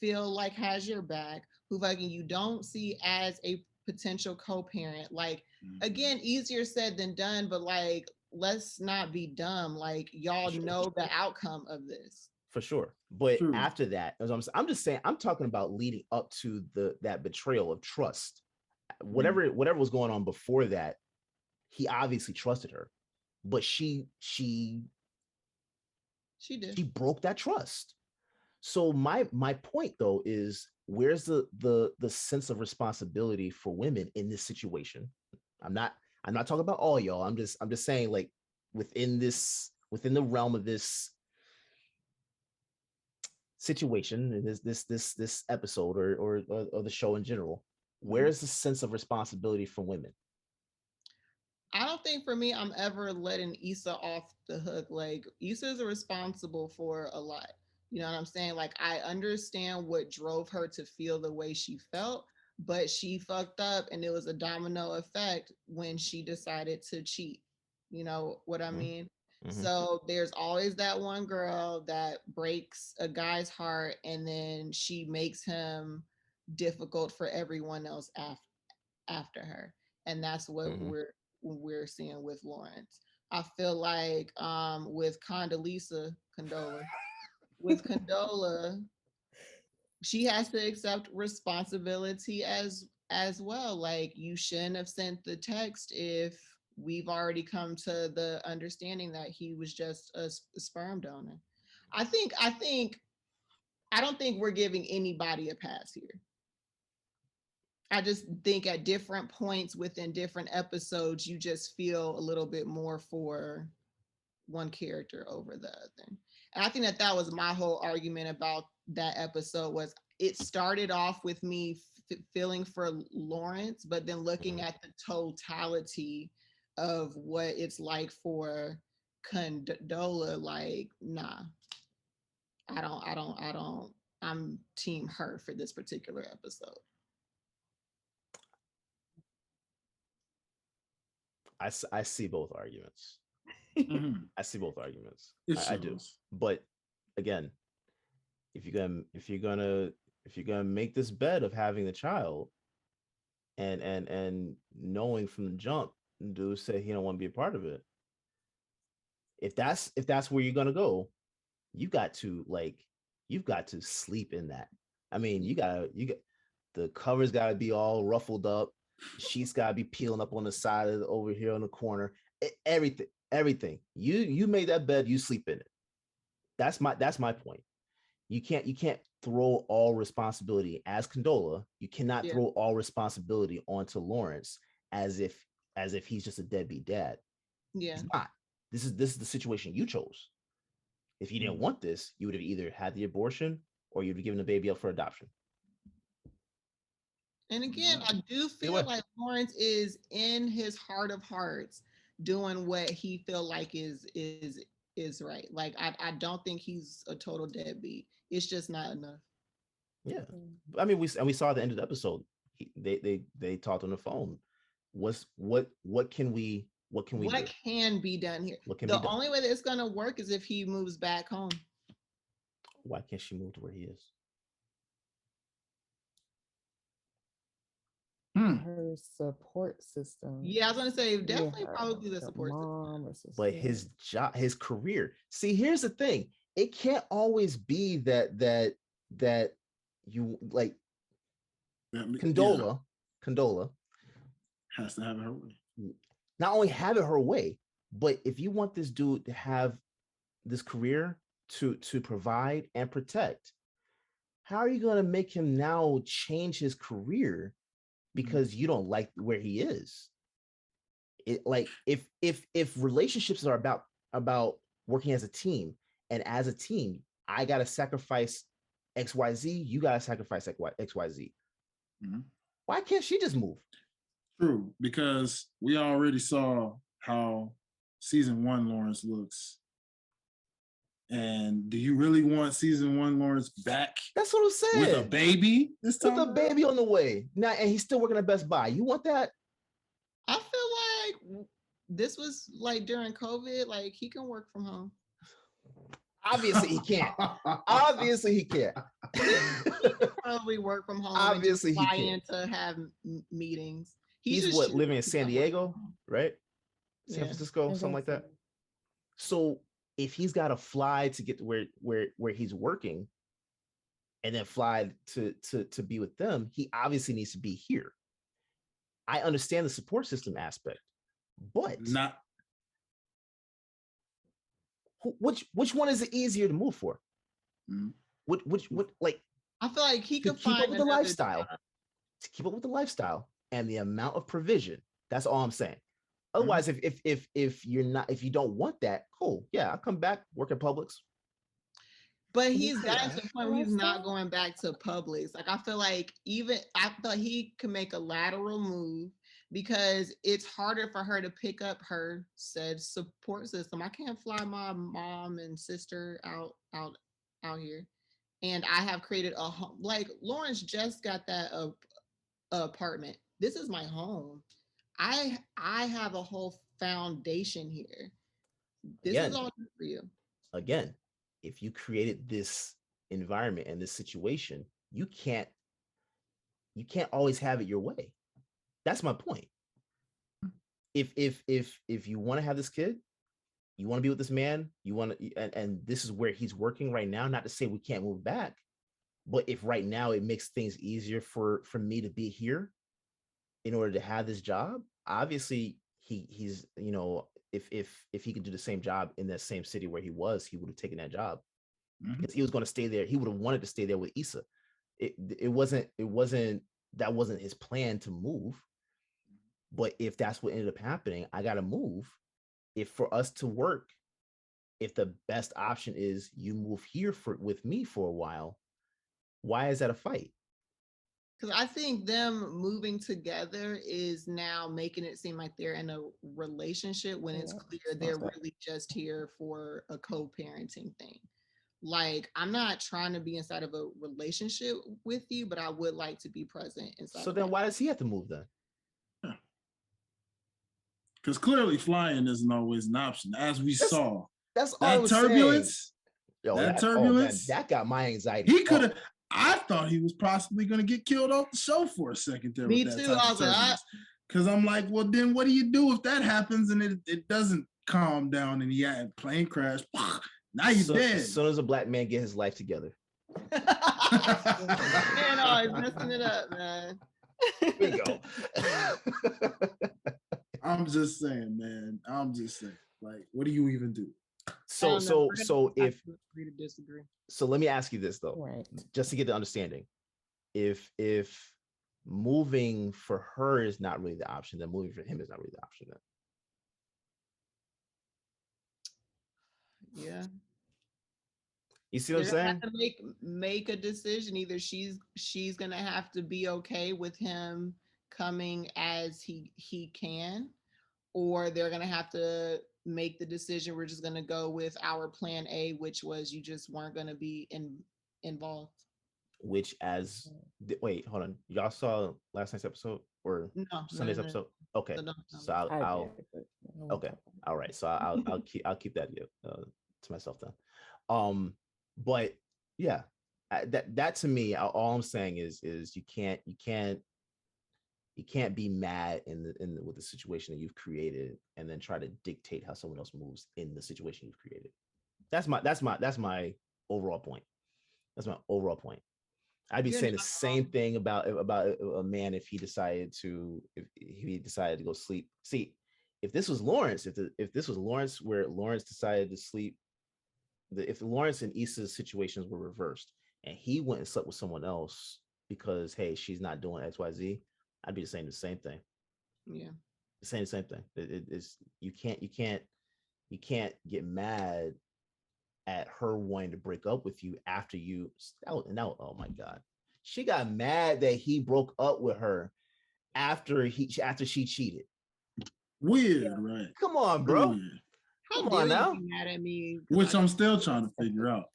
like has your back, who fucking you don't see as a potential co-parent. Like again, easier said than done, but like let's not be dumb. Like y'all know the outcome of this. For sure. But after that, as I'm just saying, I'm talking about leading up to that betrayal of trust. Whatever was going on before that, he obviously trusted her, but she did. She broke that trust. So my point though is where's the sense of responsibility for women in this situation? I'm not talking about all y'all. I'm just saying like within the realm of this situation in this episode or the show in general, where's the sense of responsibility for women? I don't think for me I'm ever letting Issa off the hook. Like Issa is responsible for a lot. You know what I'm saying? Like I understand what drove her to feel the way she felt, but she fucked up and it was a domino effect when she decided to cheat. You know what I mean? So there's always that one girl that breaks a guy's heart and then she makes him difficult for everyone else after her. And that's what we're seeing with Lawrence. I feel like with Condola, she has to accept responsibility as well. Like you shouldn't have sent the text if we've already come to the understanding that he was just a sperm donor. I don't think we're giving anybody a pass here. I just think at different points within different episodes, you just feel a little bit more for one character over the other. And I think that was my whole argument about that episode was it started off with me feeling for Lawrence, but then looking at the totality of what it's like for Condola, like, nah, I don't, I'm team her for this particular episode. I see both arguments. I see both arguments. I do. But again, if you're gonna make this bet of having the child and knowing from the jump, dude said he don't want to be a part of it. If that's where you're gonna go, you've got to sleep in that. I mean, you got the cover's got to be all ruffled up. She's got to be peeling up on the side of over here on the corner. Everything. You made that bed, you sleep in it. That's my point. You can't throw all responsibility as Condola. You cannot throw all responsibility onto Lawrence as if he's just a deadbeat dad. Yeah. He's not. This is the situation you chose. If you didn't want this, you would have either had the abortion or you'd have given the baby up for adoption. And again, I do feel like Lawrence is in his heart of hearts doing what he feel like is right. Like I don't think he's a total deadbeat. It's just not enough. Yeah, I mean we saw at the end of the episode. They talked on the phone. What can we do? Can be done here? The only way that it's gonna work is if he moves back home. Why can't she move to where he is? her support system. Yeah, I was gonna say definitely probably the support mom or sister. But his job, his career. See, here's the thing. It can't always be that you like Condola has to have her way. Not only have it her way, but if you want this dude to have this career to provide and protect, how are you going to make him now change his career because you don't like where he is? It, like if relationships are about working as a team, and as a team I got to sacrifice XYZ, you got to sacrifice XYZ. Why can't she just move? True, because we already saw how season 1 Lawrence looks. And do you really want season 1 Lawrence back? That's what I'm saying. With a baby this time? With a baby on the way. Now, and he's still working at Best Buy. You want that? I feel like this was like during COVID, like he can work from home. Obviously he can't. Obviously he can't. Probably work from home. Obviously he fly can't. in to have meetings. He's what, living in San Diego, right? San Francisco, something like that. So if he's got to fly to get to where he's working, and then fly to be with them, he obviously needs to be here. I understand the support system aspect, but not. Which one is it easier to move for? Which like? I feel like he could keep up with the lifestyle. To keep up with the lifestyle and the amount of provision. That's all I'm saying. Otherwise, if you don't want that, cool. Yeah, I'll come back, work at Publix. But he's gotten to the point where he's not going back to Publix. Like I feel like he can make a lateral move because it's harder for her to pick up her said support system. I can't fly my mom and sister out here. And I have created a home. Like Lawrence just got that apartment. This is my home. I have a whole foundation here. This is all good for you. Again, if you created this environment and this situation, you can't always have it your way. That's my point. If you want to have this kid, you want to be with this man, you want to, and this is where he's working right now. Not to say we can't move back, but if right now it makes things easier for me to be here in order to have this job, obviously he's if he could do the same job in that same city where he was, he would have taken that job because he was going to stay there. He would have wanted to stay there with Issa. It wasn't that wasn't his plan to move. But if that's what ended up happening, I got to move. If for us to work, if the best option is you move here with me for a while, why is that a fight? Because I think them moving together is now making it seem like they're in a relationship when it's clear they're really just here for a co-parenting thing. Like, I'm not trying to be inside of a relationship with you, but I would like to be present inside. So then why does he have to move then? Because clearly flying isn't always an option, as we saw. That's all that turbulence. Yo, that turbulence. That got my anxiety. He could have. I thought he was possibly going to get killed off the show for a second there. Me too. I was like, because I'm like, well, then what do you do if that happens and it doesn't calm down and you had a plane crash? Now you're dead. As soon as a black man get his life together. Man, always messing it up, man. There you go. I'm just saying, man. I'm just saying. Like, what do you even do? So disagree. So let me ask you this though, right? Just to get the understanding. If moving for her is not really the option, then moving for him is not really the option then. Yeah. You see what I'm saying? Have to make a decision. Either she's gonna have to be okay with him coming as he can, or they're gonna have to make the decision. We're just gonna go with our plan A, which was you just weren't gonna be involved. Which wait, hold on. Y'all saw last night's episode or Sunday's episode? Okay, so I'll okay, all right. So I'll keep that to myself then. But yeah, that to me, all I'm saying is you can't You can't be mad with the situation that you've created and then try to dictate how someone else moves in the situation you've created. That's my overall point. That's my overall point. I'd be saying the same thing about a man if he decided to go sleep. See, if this was Lawrence, if this was Lawrence, where Lawrence decided to sleep, if Lawrence and Issa's situations were reversed and he went and slept with someone else because hey, she's not doing XYZ, I'd be saying the same thing. Yeah, saying the same thing. It's you can't get mad at her wanting to break up with you after you. Now, oh my God, she got mad that he broke up with her after she cheated. Weird, right? Come on, bro. Weird. Come on now. Be mad at me, which I'm still trying to figure out.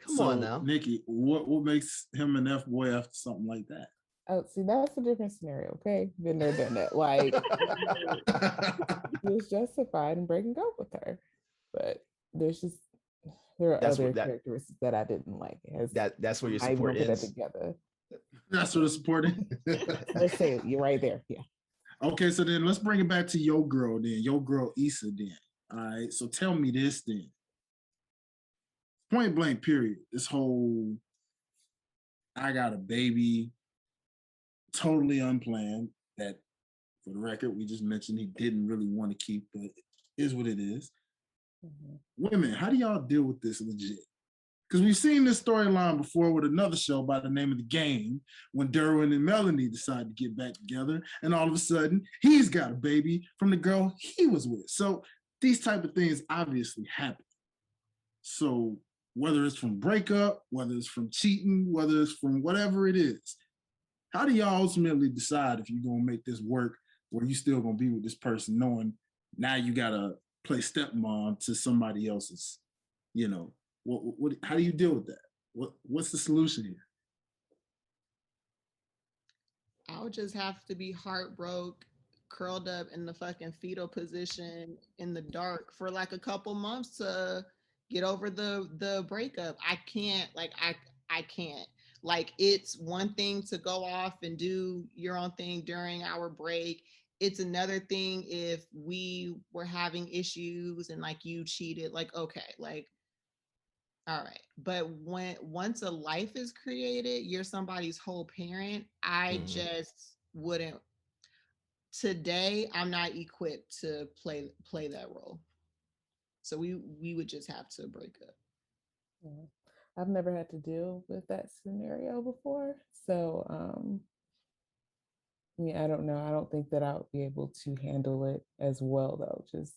Come on now, Nikki. What makes him an F boy after something like that? Oh, see, that's a different scenario. Okay, been there, done that. Like, he was justified in breaking up with her, but there are other characteristics that I didn't like. That's where your support is. Put that together. That's where the support is. Let's say you're right there. Yeah. Okay, so then let's bring it back to your girl. Then your girl Issa. Then, all right. So tell me this then. Point blank. Period. This whole I got a baby. Totally unplanned. That, for the record, we just mentioned he didn't really want to keep, but it is what it is. Mm-hmm. Women, how do y'all deal with this legit? Because we've seen this storyline before with another show by the name of The Game, when Derwin and Melanie decided to get back together, and all of a sudden, he's got a baby from the girl he was with. So these type of things obviously happen. So whether it's from breakup, whether it's from cheating, whether it's from whatever it is, how do y'all ultimately decide if you're going to make this work where you still going to be with this person knowing now you got to play stepmom to somebody else's, how do you deal with that? What's the solution here? I would just have to be heartbroken, curled up in the fucking fetal position in the dark for like a couple months to get over the breakup. I can't. Like, it's one thing to go off and do your own thing during our break. It's another thing if we were having issues and like you cheated, like, okay, like, all right. But once a life is created, you're somebody's whole parent. I just wouldn't. Today, I'm not equipped to play that role. So we would just have to break up. Yeah. I've never had to deal with that scenario before. So, I don't know. I don't think that I would be able to handle it as well, though, just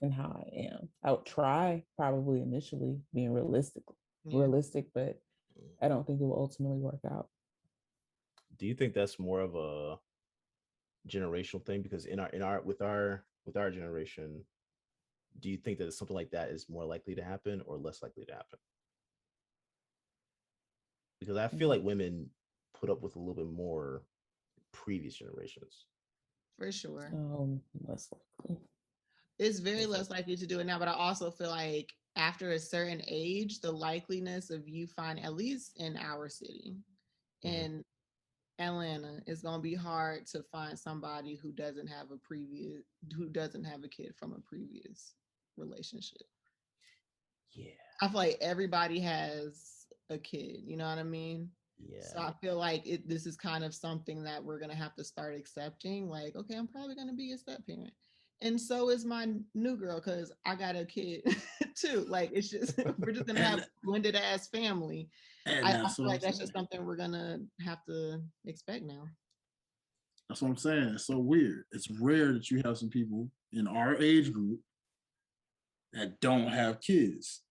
in how I am. I would try probably initially being realistic, but I don't think it will ultimately work out. Do you think that's more of a generational thing? Because with our generation, do you think that something like that is more likely to happen or less likely to happen? Because I feel like women put up with a little bit more previous generations. For sure. Less likely. It's very less likely to do it now, but I also feel like after a certain age, the likeliness of you find, at least in our city, in Atlanta, it's gonna be hard to find somebody who doesn't have a kid from a previous relationship. Yeah. I feel like everybody has a kid, you know what I mean? Yeah. So I feel like this is kind of something that we're gonna have to start accepting. Like, okay, I'm probably gonna be a step parent, and so is my new girl because I got a kid too. Like, it's just we're just gonna have blended ass family. I feel like that's just something we're gonna have to expect now. That's what I'm saying. It's so weird. It's rare that you have some people in our age group that don't have kids.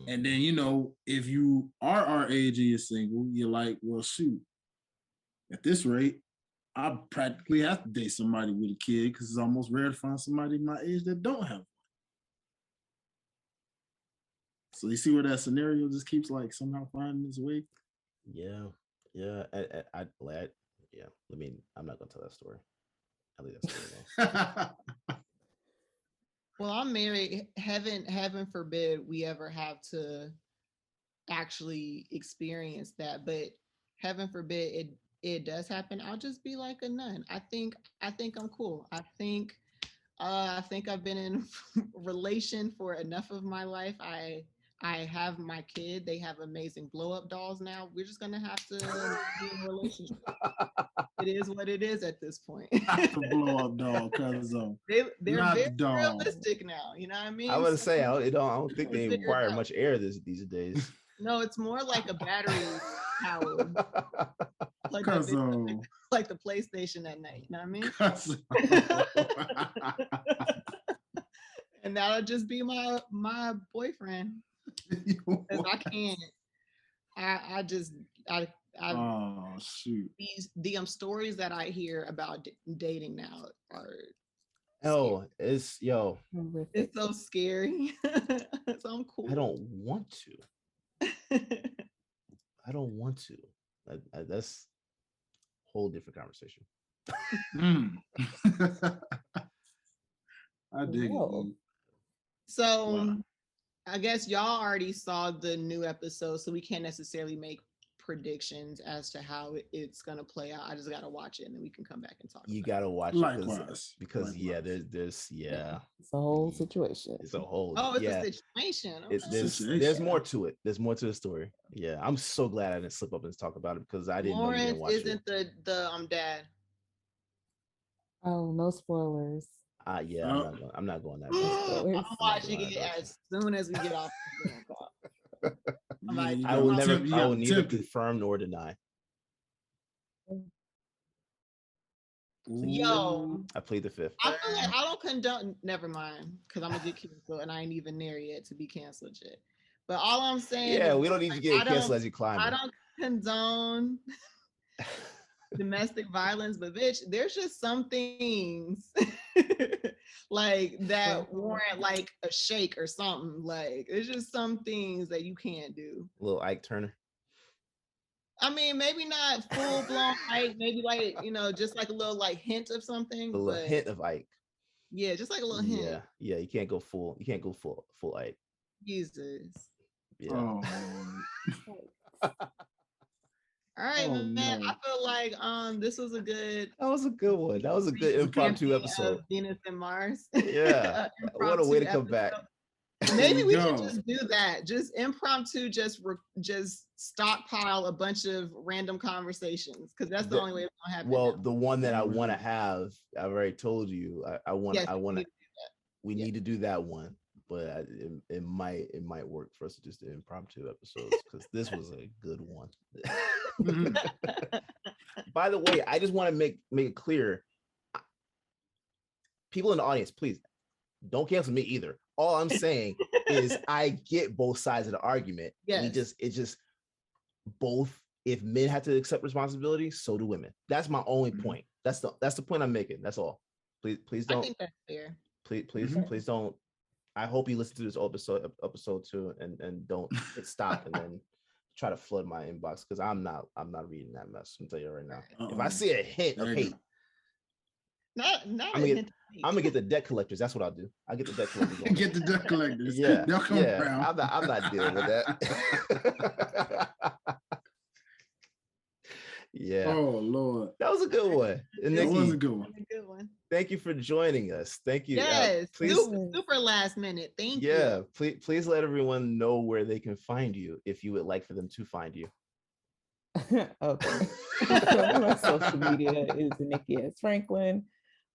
And then, if you are our age and you're single, you're like, well, shoot, at this rate, I practically have to date somebody with a kid because it's almost rare to find somebody my age that don't have one. So you see where that scenario just keeps like somehow finding its way? Yeah. I mean, I'm not gonna tell that story. I'll leave that story alone. Well, I'm married. Heaven forbid we ever have to actually experience that. But heaven forbid it does happen, I'll just be like a nun. I think I'm cool. I think I've been in relation for enough of my life. I have my kid. They have amazing blow up dolls now. We're just gonna have to be in a relationship. It is what it is at this point. Not the blow up doll, cause They're not very the doll. realistic now. You know what I mean? I was gonna So say I don't think we'll they figure it require out. much air these days. No, it's more like a battery power. Plug that Cause bitch up like the PlayStation at night. You know what I mean? cause And that'll just be my boyfriend. Because I can't. I just I oh shoot. these the stories that I hear about dating now are Oh, it's Horrific. it's so scary. So I'm cool. I don't want to. I don't want to. That's a whole different conversation. I dig Whoa. it. So Wow. I guess y'all already saw the new episode, so we can't necessarily make predictions as to how it's gonna play out. I just gotta watch it and then we can come back and talk. You about gotta watch it Likewise. because yeah, Likewise. there's It's a whole situation. it's a whole Oh, it's yeah. a situation. It's Okay. there's Situation. more to it. There's more to the story. Yeah, I'm so glad I didn't slip up and talk about it because I didn't know you Lawrence didn't watch isn't it. the dad. Oh, no spoilers. Yeah, Oh. I'm not going that. Spoilers. I'm watching it as soon as we get off the phone call. I'm like, You I will gotta never. tempt- you I will gotta neither tempt it. confirm nor deny. Yo, I plead the fifth. I feel like I don't condone. Never mind, because I'm gonna get canceled, and I ain't even there yet to be canceled yet. But all I'm saying, Yeah, is, we don't need to like, get I canceled don't- as you climb. I don't condone domestic violence, but bitch, there's just some things like that warrant like a shake or something. Like it's just some things that you can't do. Little Ike Turner. I mean, maybe not full blown Ike, maybe like just like a little like hint of something. A little but hint of Ike. yeah, just like a little hint. Yeah. You can't go full. You can't go full Ike. Jesus. Yeah. Oh, All right, Oh, man. no. I feel like this was a good That was a good one. That was a good impromptu campaign episode. of Venus and Mars. Yeah. What a way to come back. Maybe we There you should go. just do that. Just impromptu, just stockpile a bunch of random conversations because that's the only way it's gonna happen. Well, now. the one that I want to have, I've already told you. I want. Yes, I want we to. need to do We Yeah. need to do that one, but it might work for us to just do impromptu episodes because this was a good one. that. By the way, I just want to make it clear. People in the audience, please don't cancel me either. All I'm saying is I get both sides of the argument. Yes. It's just both. If men have to accept responsibility, so do women. That's my only Mhm. point. That's the point I'm making. That's all. Please I don't. think that's fair. Please don't. I hope you listen to this episode too, and don't hit stop and then try to flood my inbox because I'm not reading that mess. I'm tell you right now. If I see a hint of There you hate, Not I'm gonna get the debt collectors. That's what I'll do. I'll get the debt collectors. on. Get the debt collectors. Yeah, They'll come yeah. around. I'm not dealing with that. Yeah. Oh Lord. That was a good one. And That was a Nikki, good one. a good one. thank you for joining us. Thank you. Yes. Please, Super last minute. Thank you. yeah, please let everyone know where they can find you if you would like for them to find you. Okay. So my social media is Iniki S. Franklin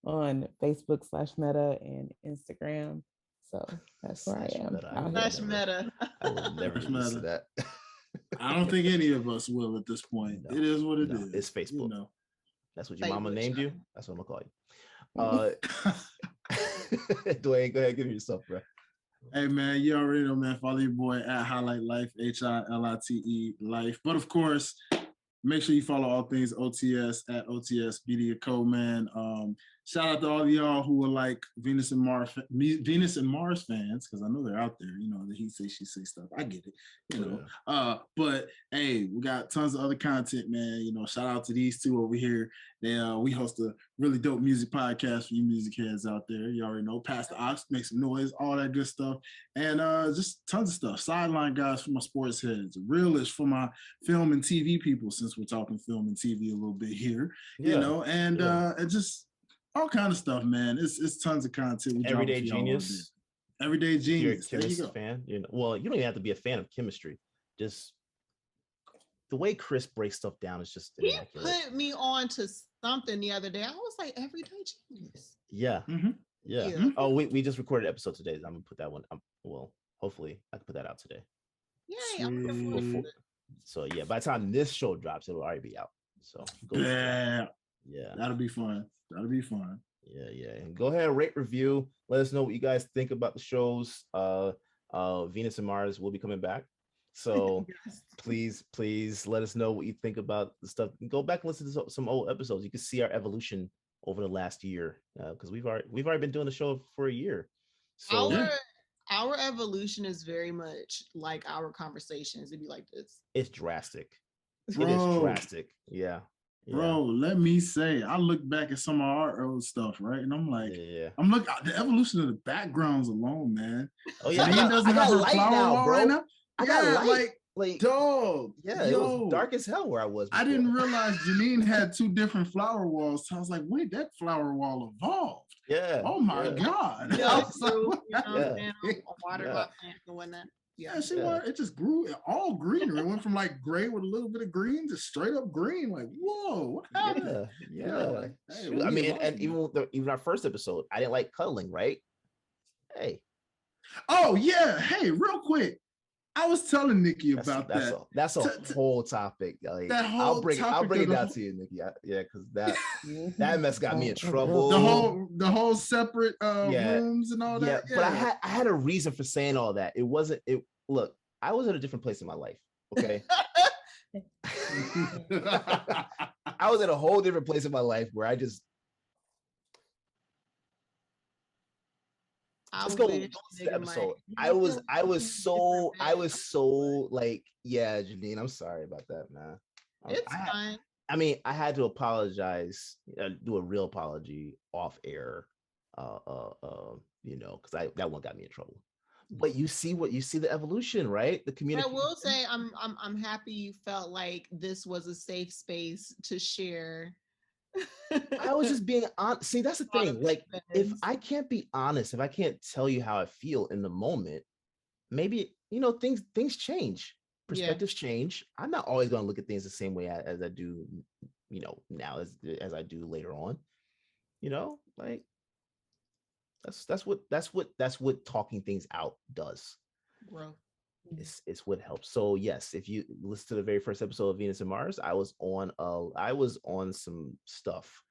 on Facebook/Meta and Instagram. So that's where I am. Meta. out here. Slash meta. I will never Slash listen to Meta. that. I don't think any of us will at this point. No, It is what it no, is. it's Facebook. You know. That's what your mama Facebook, named you. child. That's what I'm gonna call you. Dwayne, go ahead, give me yourself, bro. Hey man, you already know, man. Follow your boy at Highlight Life, HILITE Life. But of course, make sure you follow all things OTS at OTS Media Co, man. shout out to all of y'all who are like Venus and Mars fans, because I know they're out there. You know, the he say she say stuff. I get it. You know, but hey, we got tons of other content, man. You know, shout out to these two over here. We host a really dope music podcast for you music heads out there. You already know, Pass the Ox, make some noise, all that good stuff, and just tons of stuff. Sideline guys for my sports heads, Realist for my film and TV people, since we're talking film and TV a little bit here. You know, and just all kind of stuff, man. It's tons of content. Everyday Genius. Everyday Genius. You're a chemist fan. You know, well, you don't even have to be a fan of chemistry. Just the way Chris breaks stuff down is just immaculate. He put me on to something the other day. I was like, Everyday Genius. Yeah. Mm-hmm. Yeah. Mm-hmm. Oh, we just recorded an episode today. I'm gonna put that one. Well, hopefully I can put that out today. Yeah. So yeah, by the time this show drops, it'll already be out. So yeah, that'll be fun. Yeah. And go ahead and rate, review. Let us know what you guys think about the shows. Venus and Mars will be coming back. So please let us know what you think about the stuff. Go back and listen to some old episodes. You can see our evolution over the last year, because we've already been doing the show for a year. So our evolution is very much like our conversations. It'd be like this. It's drastic. It is drastic. Yeah. Bro, let me say, I look back at some of our old stuff, right? And I'm like, I'm looking at the evolution of the backgrounds alone, man. Oh yeah, Janine doesn't have her flower wall right now. I got like dog. Yeah, it was dark as hell where I was before. I didn't realize Janine had 2 different flower walls. So I was like, wait, that flower wall evolved. Yeah. Oh my God. Yeah, water my plants and whatnot. Yeah, it just grew all greener. It went from like gray with a little bit of green to straight up green. Like, whoa, what happened? Yeah. Like, hey, I mean, and even our first episode, I didn't like cuddling, right? Hey. Oh yeah. Hey, real quick. I was telling Nikki about that. That's a whole topic. Like, I'll bring it down to you, Nikki. Because that mess got me in trouble. The whole separate rooms and all that. Yeah, but I had a reason for saying all that. Look, I was at a different place in my life. Okay. I was at a whole different place in my life where I just. Let's go to the episode. I was so like, yeah, Janine, I'm sorry about that, man. It's fine. I mean, I had to apologize, do a real apology off air, you know, because that one got me in trouble. But you see the evolution, right? The community. I will say, I'm happy you felt like this was a safe space to share. I was just being honest. See, that's the thing. Like, if I can't be honest, if I can't tell you how I feel in the moment, maybe, you know, things change. Perspectives change. I'm not always going to look at things the same way as I do, you know, now as I do later on. You know, like that's what talking things out does. Growth. It's what helps. So yes, if you listen to the very first episode of Venus and Mars, I was on some stuff.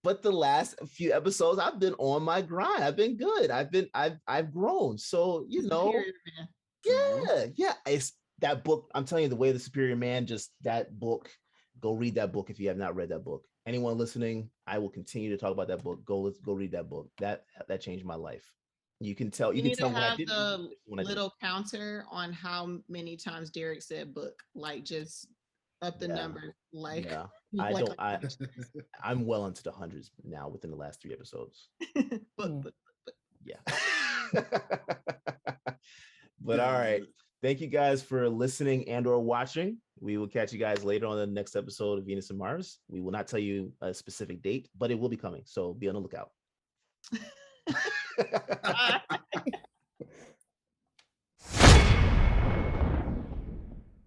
But the last few episodes, I've been on my grind. I've been good. I've grown. So, you know, yeah. It's that book. I'm telling you, the way of the Superior Man, just that book. Go read that book if you have not read that book. Anyone listening, I will continue to talk about that book. Go read that book. That changed my life. You can tell. You can tell when I did. The little counter on how many times Derrick said book, like just up the number. Like, I'm well into the hundreds now within the last 3 episodes. but yeah. But all right. Thank you guys for listening and/or watching. We will catch you guys later on the next episode of Venus and Mars. We will not tell you a specific date, but it will be coming. So be on the lookout.